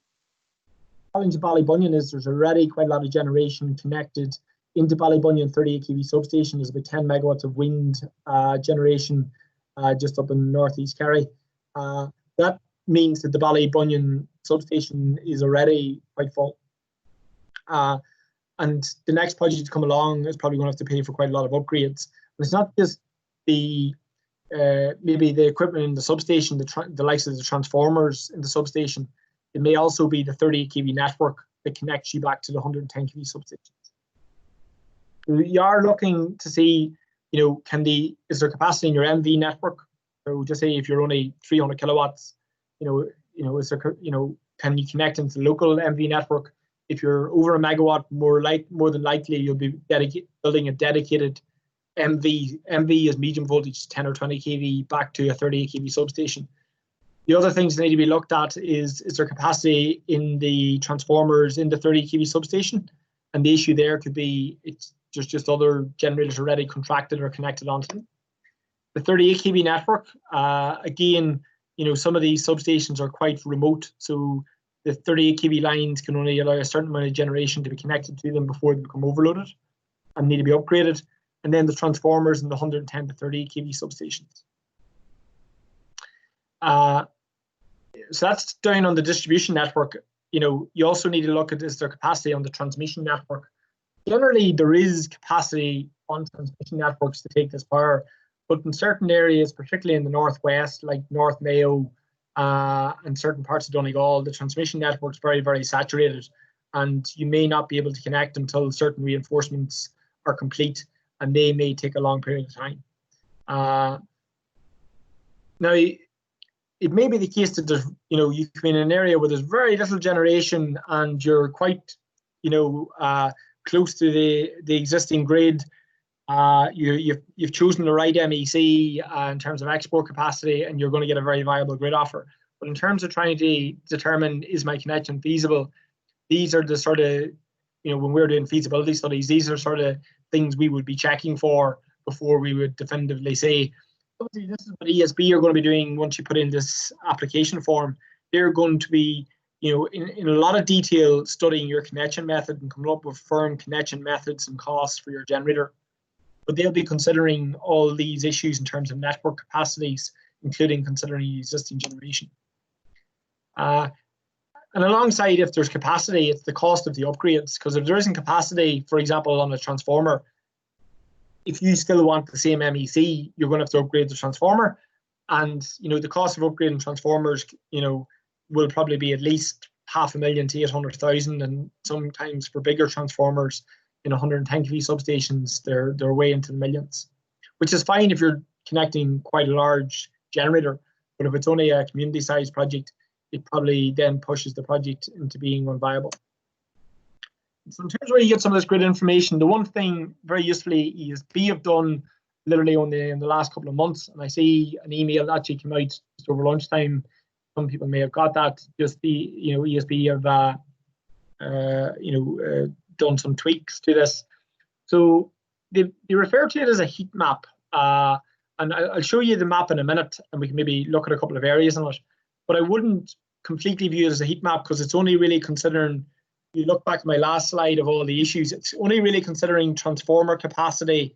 The challenge in Ballybunion is there's already quite a lot of generation connected into Ballybunion 38 kV substation. There's about 10 megawatts of wind generation just up in northeast Kerry. That means that the Ballybunion substation is already quite full. And the next project to come along is probably going to have to pay for quite a lot of upgrades. And it's not just the maybe the equipment in the substation, the likes of the transformers in the substation. It may also be the 38 kV network that connects you back to the 110 kV substations. You are looking to see, is there capacity in your MV network? So just say if you're only 300 kilowatts, is there, can you connect into the local MV network? If you're over a megawatt, more than likely you'll be building a dedicated MV. MV is medium voltage, 10 or 20 kV back to a 38 kV substation. The other things that need to be looked at is there capacity in the transformers in the 30 kV substation? And the issue there could be it's there's just other generators already contracted or connected onto them. The 38 kV network, again, some of these substations are quite remote, so the 38 kV lines can only allow a certain amount of generation to be connected to them before they become overloaded and need to be upgraded. And then the transformers in the 110 to 38 kV substations. So that's down on the distribution network. You also need to look at, is there capacity on the transmission network? Generally, there is capacity on transmission networks to take this power, but in certain areas, particularly in the northwest, like North Mayo and certain parts of Donegal, the transmission network is very, very saturated, and you may not be able to connect until certain reinforcements are complete, and they may take a long period of time. Now, it may be the case that there's, you come in an area where there's very little generation and you're quite, close to the existing grid. You've chosen the right MEC in terms of export capacity, and you're going to get a very viable grid offer. But in terms of trying to determine, is my connection feasible, these are the sort of, when we're doing feasibility studies, these are sort of things we would be checking for before we would definitively say, this is what ESB are going to be doing once you put in this application form. They're going to be, in a lot of detail studying your connection method and coming up with firm connection methods and costs for your generator. But they'll be considering all these issues in terms of network capacities, including considering existing generation. And alongside, if there's capacity, it's the cost of the upgrades. Because if there isn't capacity, for example, on a transformer, if you still want the same MEC, you're going to have to upgrade the transformer. And, the cost of upgrading transformers, will probably be at least $500,000 to $800,000. And sometimes for bigger transformers in 110 kV substations, they're way into the millions, which is fine if you're connecting quite a large generator. But if it's only a community sized project, it probably then pushes the project into being unviable. So in terms of where you get some of this grid information, the one thing very usefully ESB have done literally only in the last couple of months, and I see an email that actually came out just over lunchtime. Some people may have got that. Just the ESB have done some tweaks to this. So they refer to it as a heat map, and I'll show you the map in a minute, and we can maybe look at a couple of areas in it. But I wouldn't completely view it as a heat map, because it's only really considering, you look back at my last slide of all the issues, it's only really considering transformer capacity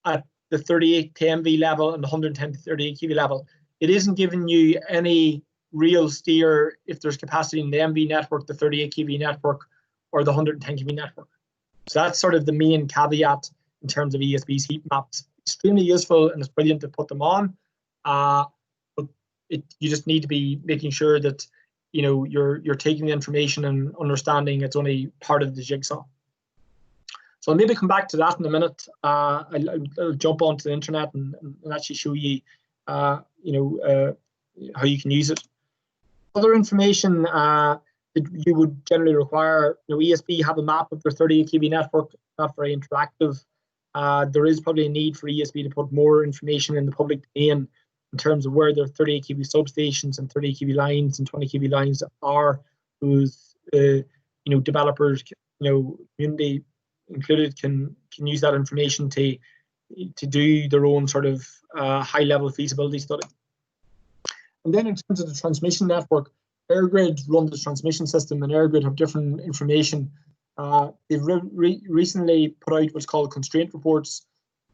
at the 38 kV level and the 110 to 38 kV level. It isn't giving you any real steer if there's capacity in the MV network, the 38 kV network, or the 110 kV network. So that's sort of the main caveat in terms of ESB's heat maps. Extremely useful, and it's brilliant to put them on. But you just need to be making sure that you're taking the information and understanding it's only part of the jigsaw. So I'll maybe come back to that in a minute. I'll jump onto the internet and actually show you, how you can use it. Other information that you would generally require, ESB have a map of their 38 kV network, not very interactive. There is probably a need for ESB to put more information in the public domain in terms of where their 38 kV substations and 30 kV lines and 20 kV lines are, whose developers, community included, can use that information to do their own sort of high level feasibility study. And then in terms of the transmission network, EirGrid run the transmission system, and EirGrid have different information. They've recently put out what's called constraint reports.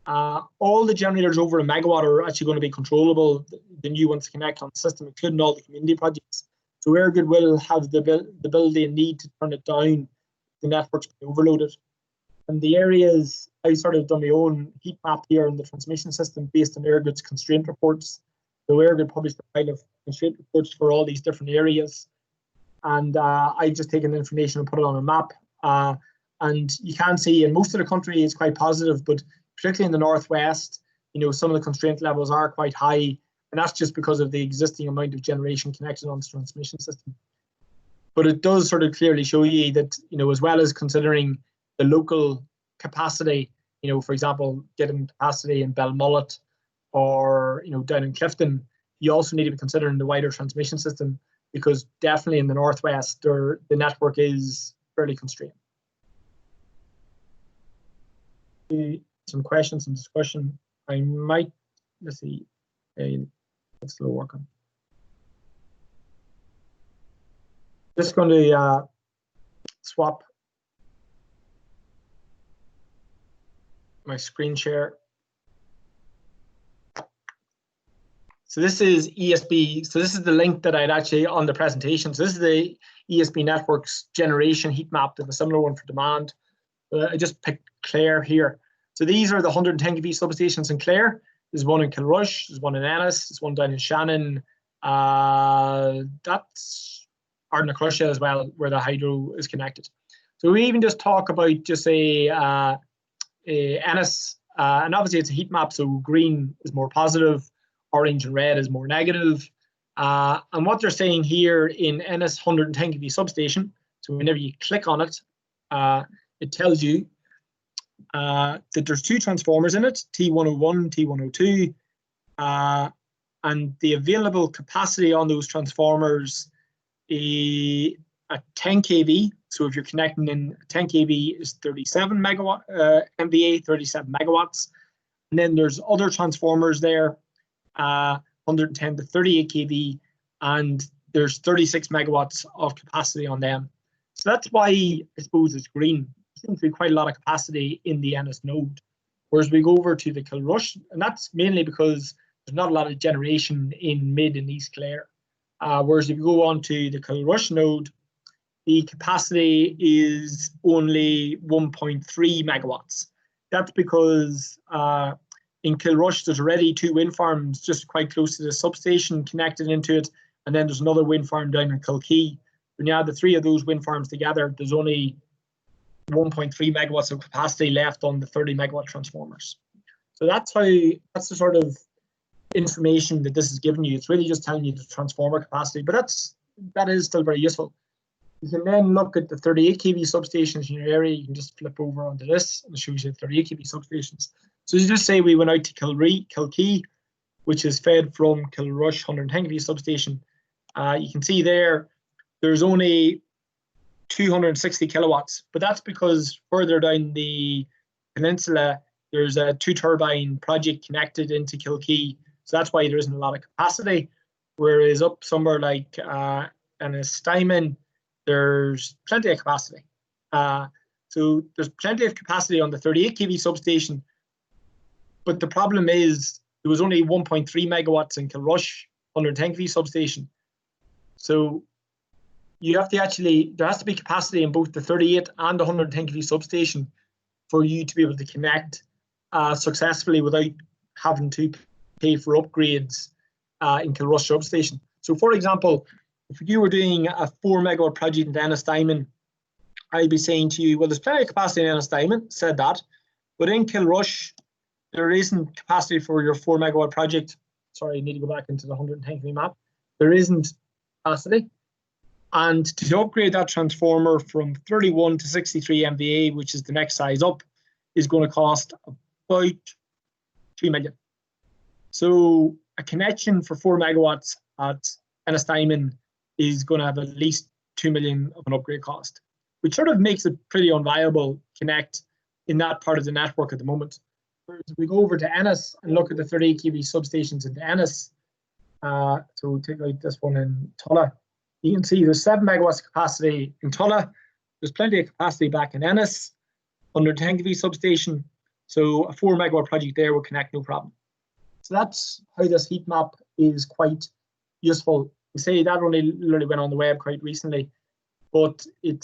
All the generators over a megawatt are actually going to be controllable, the new ones to connect on the system, including all the community projects. So EirGrid will have the ability and need to turn it down if the network's overloaded. And the areas, I sort of done my own heat map here in the transmission system based on EirGrid's constraint reports. So EirGrid published a pile of constraint reports for all these different areas. And I've just taken the information and put it on a map. And you can see in most of the country it's quite positive, but particularly in the northwest, some of the constraint levels are quite high, and that's just because of the existing amount of generation connected on the transmission system. But it does sort of clearly show you that, as well as considering the local capacity, for example, getting capacity in Belmullet or, down in Clifton, you also need to be considering the wider transmission system, because definitely in the northwest, the network is fairly constrained. some questions and discussion. I might, let's see, let's slow working. Just going to swap my screen share. So this is ESB. So this is the link that I'd actually on the presentation. So this is the ESB networks generation heat map, and a similar one for demand. I just picked Clare here. So these are the 110 kV substations in Clare. There's one in Kilrush, there's one in Ennis, there's one down in Shannon. That's Ardnacrusha as well, where the hydro is connected. So we even just talk about just a Ennis, and obviously it's a heat map, so green is more positive, orange and red is more negative. And what they're saying here in Ennis 110 kV substation, so whenever you click on it, it tells you that there's two transformers in it, T101, T102, and the available capacity on those transformers at 10 kV. So if you're connecting in 10 kV is 37 megawatt MVA, 37 megawatts. And then there's other transformers there, 110 to 38 kV, and there's 36 megawatts of capacity on them. So that's why I suppose it's green. There seems to be quite a lot of capacity in the Ennis node. Whereas we go over to the Kilrush, and that's mainly because there's not a lot of generation in Mid and East Clare. Whereas if you go on to the Kilrush node, the capacity is only 1.3 megawatts. That's because in Kilrush, there's already two wind farms just quite close to the substation connected into it, and then there's another wind farm down in Kilkee. When you add the three of those wind farms together, there's only 1.3 megawatts of capacity left on the 30 megawatt transformers. So that's the sort of information that this is giving you. It's really just telling you the transformer capacity, but that is still very useful. You can then look at the 38 kV substations in your area. You can just flip over onto this and it shows you 38 kV substations. So you just say we went out to Kilkee, which is fed from Kilrush 110 kV substation. You can see there's only 260 kilowatts, but that's because further down the peninsula, there's a 2-turbine project connected into Kilkee. So that's why there isn't a lot of capacity. Whereas up somewhere like Ennis-Steinman, there's plenty of capacity. So there's plenty of capacity on the 38 kV substation. But the problem is there was only 1.3 megawatts in Kilrush 110 kV substation. So you have to there has to be capacity in both the 38 and the 110 kV substation for you to be able to connect successfully without having to pay for upgrades in Kilrush substation. So for example, if you were doing a 4 megawatt project in Ennis-Steinman, I'd be saying to you, well, there's plenty of capacity in Ennis-Steinman, said that, but in Kilrush, there isn't capacity for your 4 megawatt project. Sorry, I need to go back into the 110 kV map. There isn't capacity. And to upgrade that transformer from 31 to 63 MVA, which is the next size up, is going to cost about 2 million. So a connection for 4 megawatts at Ennis-Steinman is going to have at least 2 million of an upgrade cost, which sort of makes it pretty unviable connect in that part of the network at the moment. Whereas if we go over to Ennis and look at the 38 kV substations in Ennis, so take out this one in Tulla, you can see there's 7 megawatts capacity in Tulla. There's plenty of capacity back in Ennis, 110 kV substation. So a 4 megawatt project there will connect no problem. So that's how this heat map is quite useful. We say that only literally went on the web quite recently, but you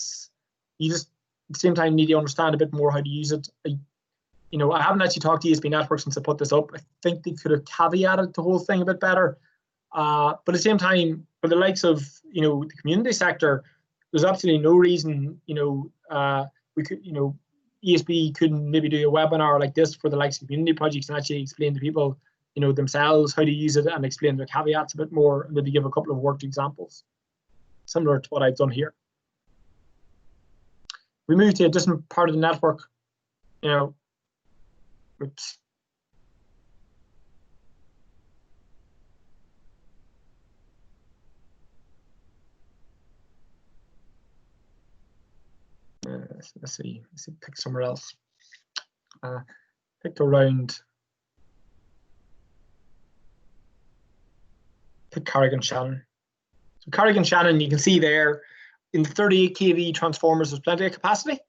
just at the same time need to understand a bit more how to use it. I haven't actually talked to ESB Network since I put this up. I think they could have caveated the whole thing a bit better. But at the same time, for the likes of the community sector, there's absolutely no reason we could ESB couldn't maybe do a webinar like this for the likes of community projects and actually explain to people themselves how to use it and explain their caveats a bit more, and maybe give a couple of worked examples similar to what I've done here. We move to a different part of the network. Oops. Let's see, pick somewhere else. picked around, pick Carrigan-Shannon. So Carrigan-Shannon, you can see there in the 38 kV transformers, there's plenty of capacity.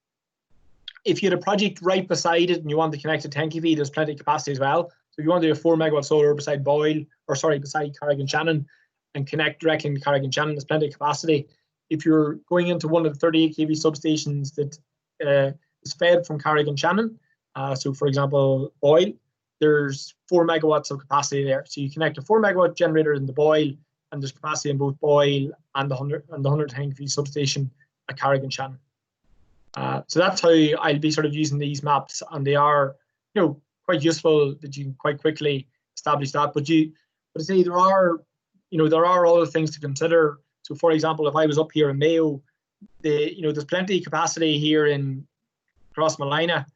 If you had a project right beside it and you want to connect to 10 kV, there's plenty of capacity as well. So if you want to do a 4 megawatt solar beside beside Carrigan-Shannon and connect directly to Carrigan-Shannon, there's plenty of capacity. If you're going into one of the 38 kV substations that is fed from Carrigan-Shannon, so for example, Boyle, there's 4 megawatts of capacity there. So you connect a 4 megawatt generator in the Boyle, and there's capacity in both Boyle and the 110 kV substation at Carrigan-Shannon. So that's how I'll be sort of using these maps, and they are, quite useful that you can quite quickly establish that. But I say there are other things to consider. So for example, if I was up here in Mayo, there's plenty of capacity here in Cross Malina,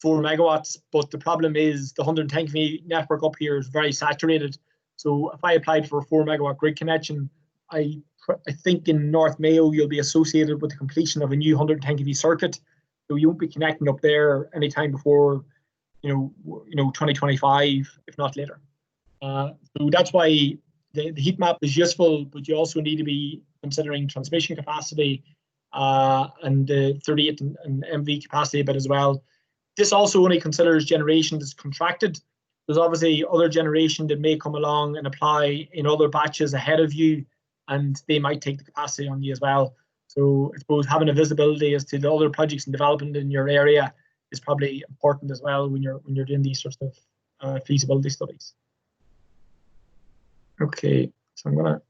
4 megawatts, but the problem is the 110 kV network up here is very saturated. So if I applied for a 4 megawatt grid connection, I think in North Mayo you'll be associated with the completion of a new 110 kV circuit. So you won't be connecting up there anytime before 2025, if not later. So that's why the heat map is useful, but you also need to be considering transmission capacity and the 38 and MV capacity a bit as well. This also only considers generation that's contracted. There's obviously other generation that may come along and apply in other batches ahead of you, and they might take the capacity on you as well. So I suppose having a visibility as to the other projects in development in your area is probably important as well when you're doing these sorts of feasibility studies. Okay, so I'm going to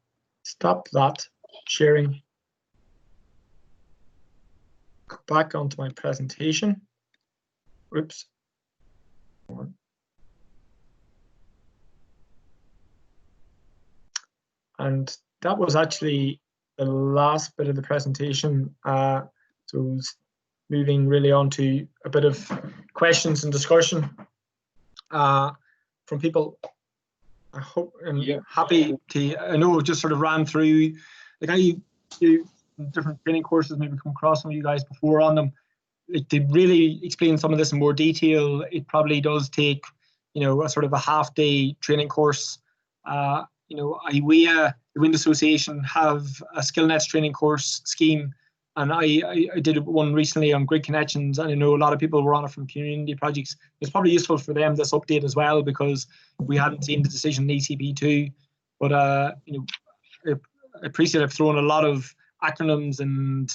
stop that sharing. Go back onto my presentation. Whoops. And that was actually the last bit of the presentation. So it was moving really on to a bit of questions and discussion from people. I hope and happy to. I know it just sort of ran through. Like I do different training courses, maybe come across some of you guys before on them. Like to really explain some of this in more detail, it probably does take a sort of a half-day training course. IWEA, the Wind Association, have a SkillNets training course scheme, and I did one recently on grid connections, and I know a lot of people were on it from community projects. It's probably useful for them, this update as well, because we hadn't seen the decision in ECP2. But I appreciate I've thrown a lot of acronyms and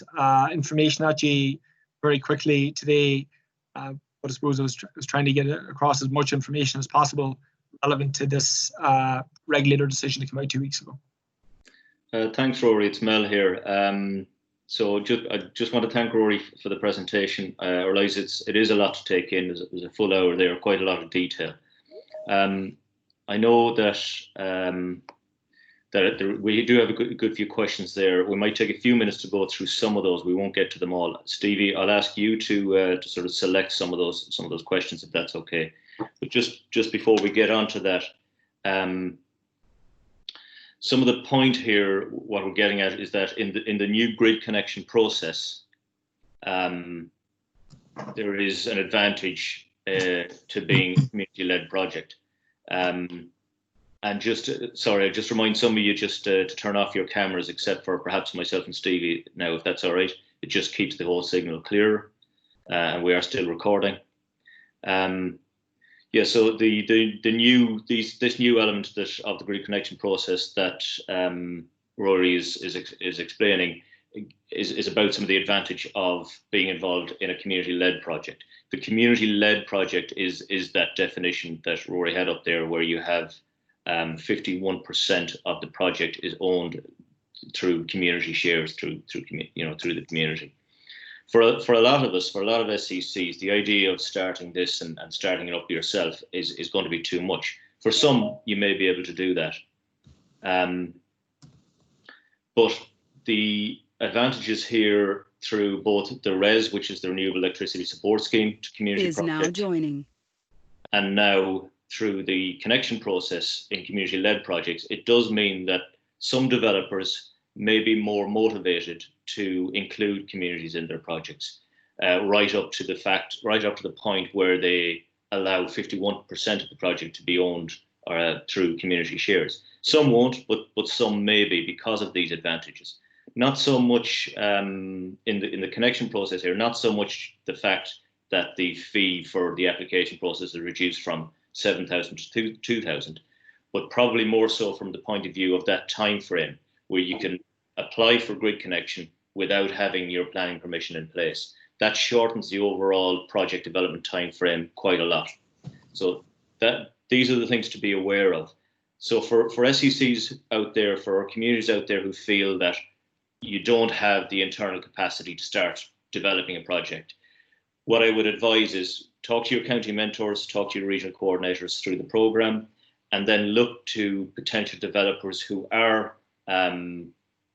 information at you very quickly today, but I suppose I was trying to get across as much information as possible relevant to this regulator decision to come out 2 weeks ago. Thanks, Rory. It's Mel here. So I just want to thank Rory for the presentation. I realise it is a lot to take in. There's a full hour there, quite a lot of detail. I know that we do have a good few questions there. We might take a few minutes to go through some of those. We won't get to them all. Stevie, I'll ask you to sort of select some of those questions, if that's okay. But just before we get on to that, some of the point here, what we're getting at is that in the new grid connection process, there is an advantage to being a community-led project. And I just remind some of you just to turn off your cameras, except for perhaps myself and Stevie now, if that's all right. It just keeps the whole signal clearer, and we are still recording. So this new element of the grid connection process that Rory is explaining is about some of the advantage of being involved in a community-led project. The community-led project is that definition that Rory had up there, where you have 51% of the project is owned through community shares, through the community. For a lot of us, for a lot of SECs, the idea of starting this and starting it up yourself is going to be too much. For some, you may be able to do that. But the advantages here through both the RES, which is the Renewable Electricity Support Scheme, to community projects, now joining, and now through the connection process in community-led projects, it does mean that some developers may be more motivated to include communities in their projects. right up to the point where they allow 51% of the project to be owned through community shares. Some won't, but some may be because of these advantages. Not so much in the connection process here, not so much the fact that the fee for the application process is reduced from 7,000 to 2,000, but probably more so from the point of view of that time frame where you can apply for grid connection without having your planning permission in place. That shortens the overall project development time frame quite a lot. So these are the things to be aware of. So for SECs out there, for our communities out there who feel that you don't have the internal capacity to start developing a project, what I would advise is talk to your county mentors, talk to your regional coordinators through the programme, and then look to potential developers who are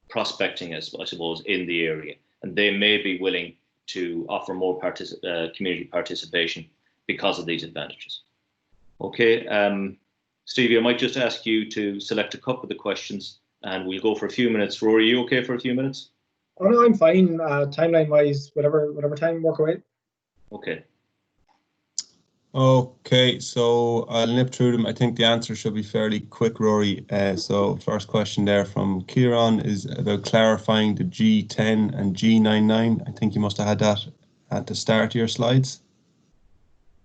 prospecting, I suppose, in the area, and they may be willing to offer more community participation because of these advantages. Okay, Stevie, I might just ask you to select a couple of the questions and we'll go for a few minutes. Rory, are you okay for a few minutes? Oh no, I'm fine. Timeline-wise, whatever time, work away. Okay. Okay, so I'll nip through them. I think the answer should be fairly quick, Rory. So first question there from Kieran is about clarifying the G10 and G99. I think you must have had that at the start of your slides.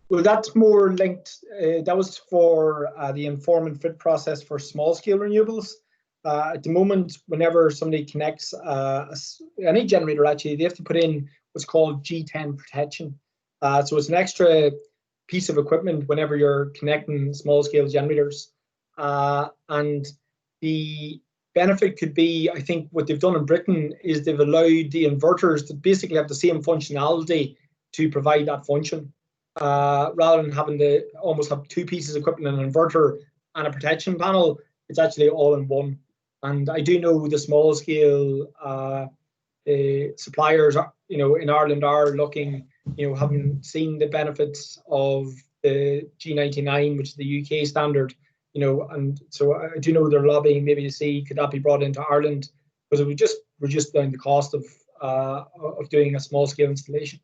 Well, that's more linked. That was for the inform and fit process for small-scale renewables. At the moment, whenever somebody connects any generator, actually, they have to put in what's called G10 protection. So it's an extra piece of equipment whenever you're connecting small-scale generators. And the benefit could be, I think, what they've done in Britain is they've allowed the inverters to basically have the same functionality to provide that function. Rather than having to almost have two pieces of equipment, an inverter and a protection panel, it's actually all in one. And I do know the small scale suppliers, in Ireland are looking, having seen the benefits of the G99, which is the UK standard, and so I do know they're lobbying maybe to see could that be brought into Ireland, because it would just reduce down the cost of doing a small scale installation.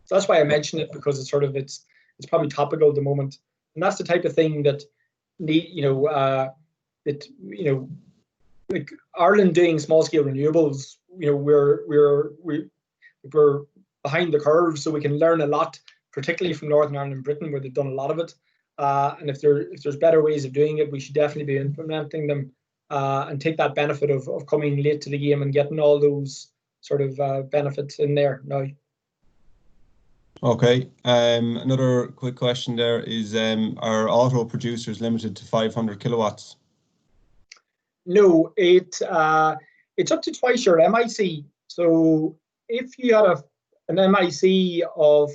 So that's why I mention it, because it's it's probably topical at the moment, and that's the type of thing that like Ireland doing small scale renewables, we're behind the curve, so we can learn a lot, particularly from Northern Ireland and Britain, where they've done a lot of it. And if there's better ways of doing it, we should definitely be implementing them and take that benefit of coming late to the game and getting all those sort of benefits in there now. Okay, another quick question there is, are auto producers limited to 500 kilowatts? No, it's up to twice your MIC. So if you had an MIC of,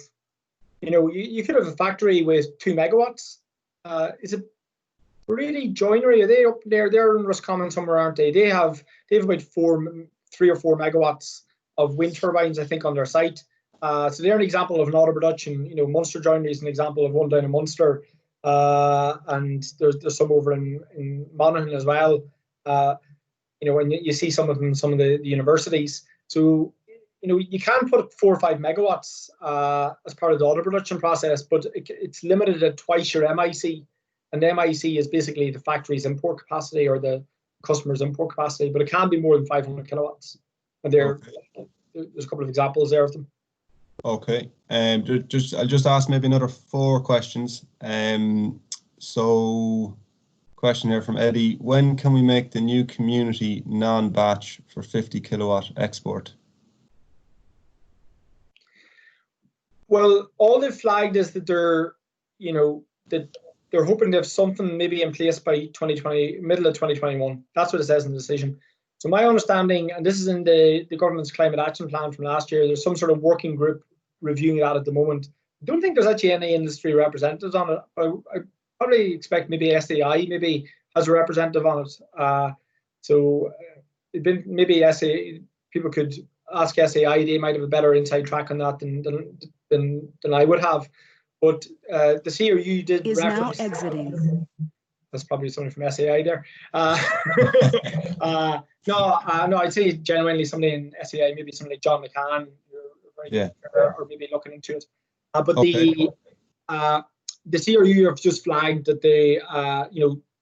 you could have a factory with 2 megawatts. Is it really joinery? Are they up there? They're in Roscommon somewhere, aren't they? They have about 3 or 4 megawatts of wind turbines, I think, on their site. So they're an example of an auto production. Munster Joinery is an example of one down in Munster, and there's some over in Monaghan as well. And you see some of them, some of the universities. So you can put 4 or 5 megawatts as part of the auto production process, but it's limited at twice your MIC, and the MIC is basically the factory's import capacity or the customer's import capacity, but it can be more than 500 kilowatts. And there's a couple of examples there of them. Okay, I'll just ask maybe another 4 questions. So, question here from Eddie: when can we make the new community non-batch for 50 kilowatt export? Well, all they've flagged is that they're hoping to have something maybe in place by middle of 2021. That's what it says in the decision. So my understanding, and this is in the government's climate action plan from last year, there's some sort of working group reviewing that at the moment. I don't think there's actually any industry representatives on it. I probably expect maybe SEAI maybe has a representative on it. So maybe SEAI, people could ask SEAI, they might have a better inside track on that than I would have. But the CRU did is now reference. exiting. That's probably someone from SEAI there. No, I'd say genuinely somebody in SEAI, maybe somebody like John McCann, who's a very Yeah. Or maybe looking into it. But okay. The CRU have just flagged that they,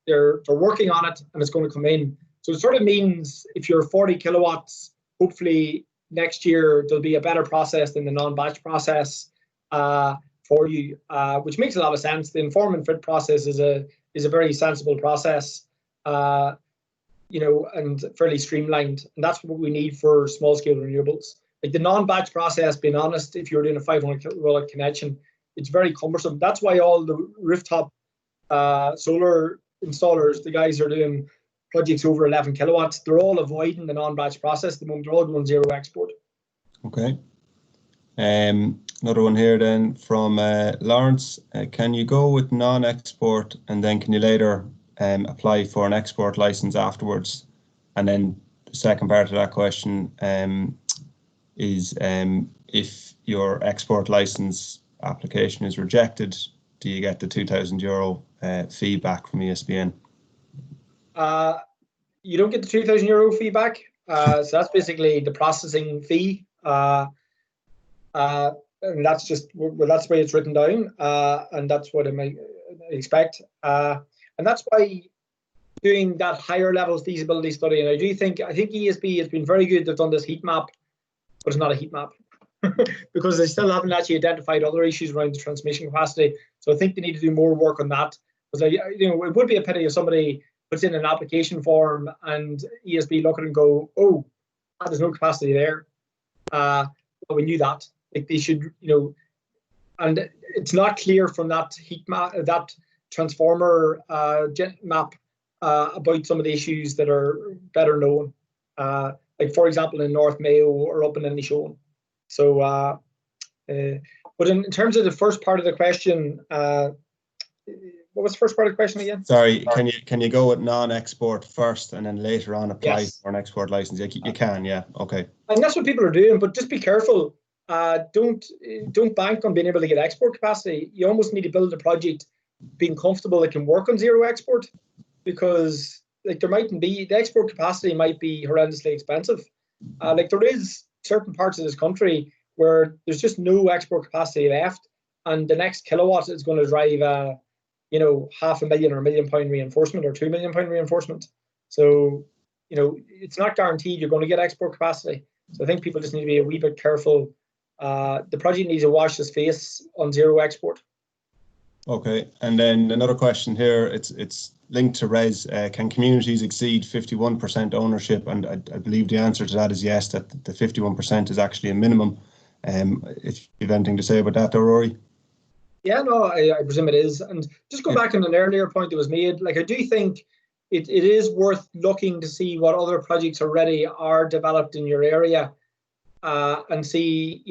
they're working on it and it's going to come in. So it sort of means if you're 40 kilowatts, hopefully next year there'll be a better process than the non-batch process for you, which makes a lot of sense. The inform and fit process is a very sensible process, and fairly streamlined, and that's what we need for small scale renewables. Like the non-batch process, being honest, if you're doing a 500 kilowatt connection, it's very cumbersome. That's why all the rooftop solar installers, the guys are doing projects over 11 kilowatts, they're all avoiding the non-batch process. The moment they're all going zero export. Okay. Another one here then from Lawrence. Can you go with non-export and then can you later apply for an export license afterwards? And then the second part of that question is if your export license application is rejected, do you get the €2,000 fee back from ESBN? You don't get the €2,000 fee back. So that's basically the processing fee. And that's just, well, that's the way it's written down. And that's what I might expect. And that's why doing that higher level feasibility study, and I think ESB has been very good. They've done this heat map, but it's not a heat map because they still haven't actually identified other issues around the transmission capacity. So I think they need to do more work on that. Because it would be a pity if somebody puts in an application form and ESB look at it and go, oh, there's no capacity there. Well, we knew that. Like they should, and it's not clear from that heat map, that transformer map about some of the issues that are better known. Like for example, in North Mayo or up in Inishowen. So, but in terms of the first part of the question, what was the first part of the question again? Sorry, can you go with non-export first and then later on apply for an export license? You can, yeah, okay. And that's what people are doing, but just be careful. Don't bank on being able to get export capacity. You almost need to build a project being comfortable that can work on zero export, because like there mightn't be, the export capacity might be horrendously expensive. Like there is certain parts of this country where there's just no export capacity left, and the next kilowatt is going to drive £500,000 or £1 million reinforcement or £2 million reinforcement. So it's not guaranteed you're going to get export capacity. So I think people just need to be a wee bit careful. The project needs to wash its face on zero export. Okay, and then another question here. It's linked to RES. Can communities exceed 51% ownership? And I believe the answer to that is yes. That the 51% is actually a minimum. If you have anything to say about that, though, Rory. Yeah, no, I presume it is. And just go back on an earlier point that was made. Like I do think it is worth looking to see what other projects already are developed in your area, and see,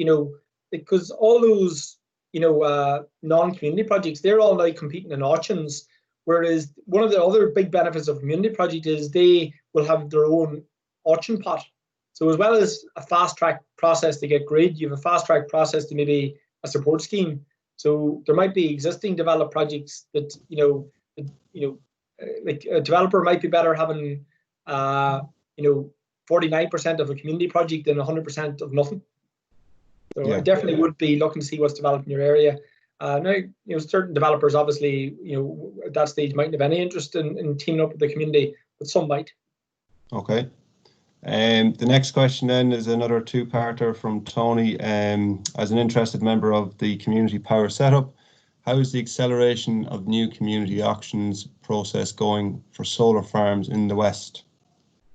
because all those, non-community projects, they're all now competing in auctions. Whereas one of the other big benefits of a community project is they will have their own auction pot. So as well as a fast track process to get grid, you have a fast track process to maybe a support scheme. So there might be existing developed projects that, like a developer might be better having, 49% of a community project than 100% of nothing. So yeah. I definitely would be looking to see what's developed in your area. Now, certain developers obviously, at that stage mightn't have any interest in teaming up with the community, but some might. Okay. The next question then is another two-parter from Tony. As an interested member of the community power setup, how is the acceleration of new community auctions process going for solar farms in the West?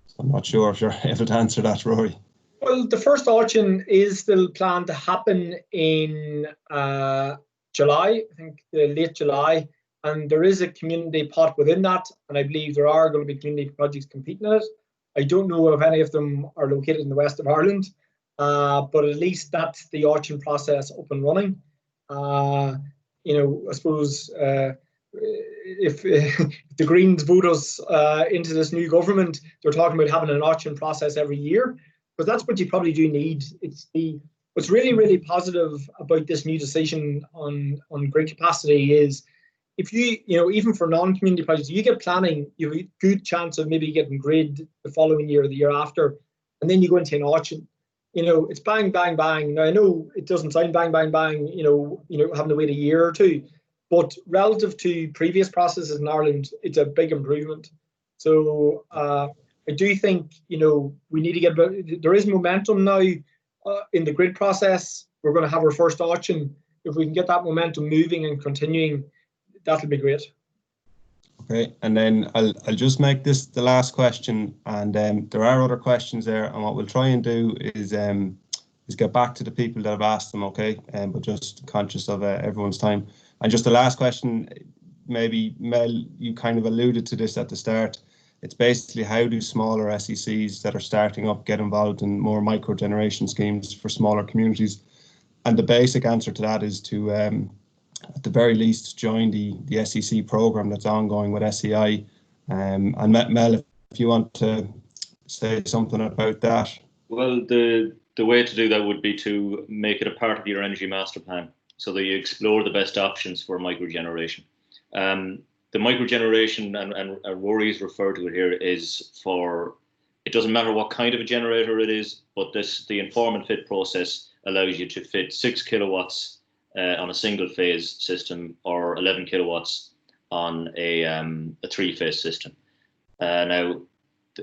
So I'm not sure if you're able to answer that, Rory. Well, the first auction is still planned to happen in July, I think late July, and there is a community pot within that, and I believe there are going to be community projects competing in it. I don't know if any of them are located in the west of Ireland, but at least that's the auction process up and running. I suppose if the Greens vote us into this new government, they're talking about having an auction process every year, because that's what you probably do need. What's really, really positive about this new decision on grid capacity is if you, even for non-community projects, you get planning, you have a good chance of maybe getting grid the following year or the year after, and then you go into an auction. it's bang, bang, bang. Now I know it doesn't sound bang, bang, bang. Having to wait a year or two, but relative to previous processes in Ireland, it's a big improvement. So I do think we need to get. There is momentum now in the grid process. We're going to have our first auction. If we can get that momentum moving and continuing, that'll be great. Okay, and then I'll just make this the last question, and there are other questions there, and what we'll try and do is get back to the people that have asked them, okay, but just conscious of everyone's time. And just the last question, maybe Mel, you kind of alluded to this at the start. It's basically, how do smaller SECs that are starting up get involved in more micro generation schemes for smaller communities? And the basic answer to that is to at the very least join the SEC program that's ongoing with SEAI. And Mel, if you want to say something about that. Well, the way to do that would be to make it a part of your energy master plan, so that you explore the best options for microgeneration. The microgeneration, and Rory's referred to it here, is for, it doesn't matter what kind of a generator it is, but the inform and fit process allows you to fit 6 kilowatts on a single phase system, or 11 kilowatts on a 3-phase system. Now,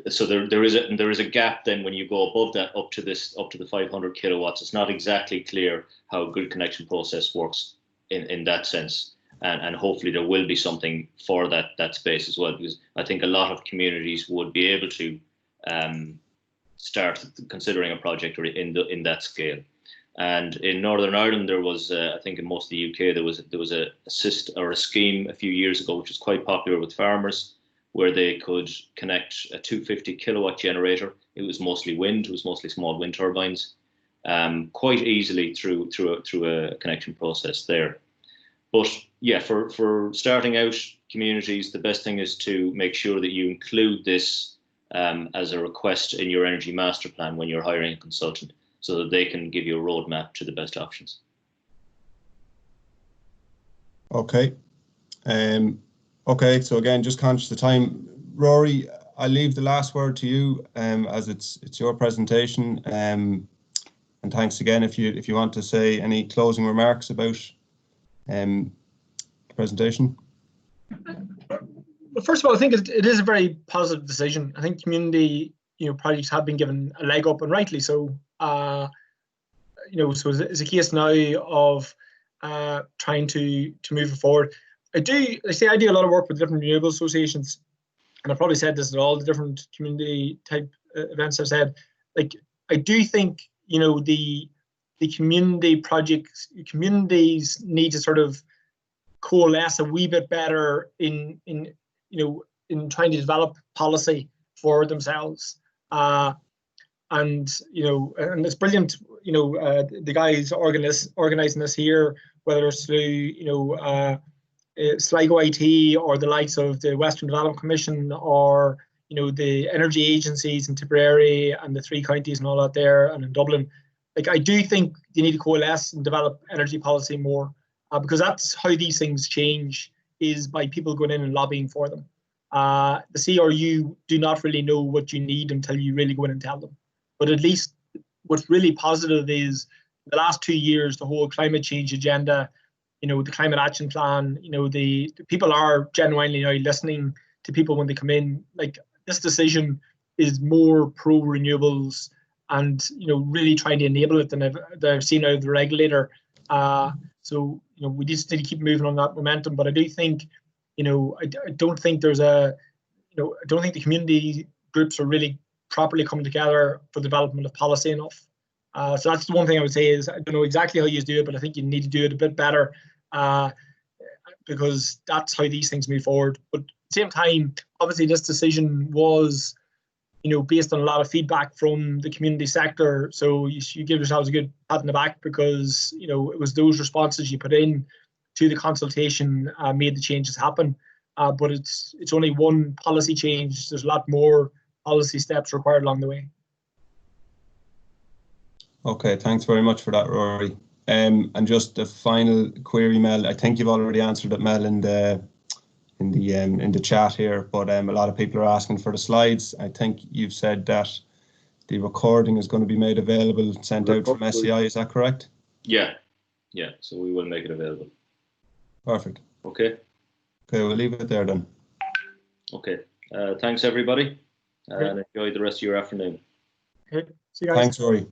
so there is a gap then when you go above that up to the 500 kilowatts. It's not exactly clear how a grid connection process works in that sense, and hopefully there will be something for that space as well, because I think a lot of communities would be able to start considering a project in that scale. And in Northern Ireland, there was, I think in most of the UK, there was a scheme a few years ago, which was quite popular with farmers, where they could connect a 250 kilowatt generator. It was mostly wind, it was mostly small wind turbines, quite easily through a connection process there. But yeah, for starting out communities, the best thing is to make sure that you include this as a request in your energy master plan when you're hiring a consultant, so that they can give you a roadmap to the best options. Okay. Okay, so again, just conscious of time. Rory, I'll leave the last word to you, as it's your presentation. And thanks again if you want to say any closing remarks about the presentation. Well, first of all, I think it is a very positive decision. I think community projects have been given a leg up, and rightly so. So it's a case now of trying to move it forward. I do a lot of work with different renewable associations, and I've probably said this at all the different community type events I've said. Like, I do think the community projects, communities need to sort of coalesce a wee bit better in trying to develop policy for themselves. And it's brilliant. The guys organizing this here, whether it's through Sligo IT or the likes of the Western Development Commission, or the energy agencies in Tipperary and the 3 counties and all that there, and in Dublin. Like, I do think you need to coalesce and develop energy policy more, because that's how these things change, is by people going in and lobbying for them. The CRU do not really know what you need until you really go in and tell them. But at least what's really positive is the last 2 years, the whole climate change agenda, the climate action plan, the people are genuinely now listening to people when they come in. Like, this decision is more pro renewables and, really trying to enable it than I've seen out of the regulator. So, we just need to keep moving on that momentum. But I do think, I don't think there's I don't think the community groups are really properly coming together for the development of policy enough. So that's the one thing I would say is, I don't know exactly how you do it, but I think you need to do it a bit better, because that's how these things move forward. But at the same time, obviously this decision was, based on a lot of feedback from the community sector. So you give yourselves a good pat on the back, because, it was those responses you put in to the consultation made the changes happen. But it's only one policy change. There's a lot more policy steps required along the way. Okay, thanks very much for that, Rory. And just a final query, Mel. I think you've already answered it, Mel, in the chat here. But a lot of people are asking for the slides. I think you've said that the recording is going to be made available, sent out from SEI. Is that correct? Yeah. Yeah. So we will make it available. Perfect. Okay. Okay, we'll leave it there then. Okay. Thanks, everybody. Great. And enjoy the rest of your afternoon. Okay. See you guys. Thanks, Rory.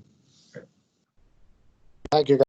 Thank you, guys.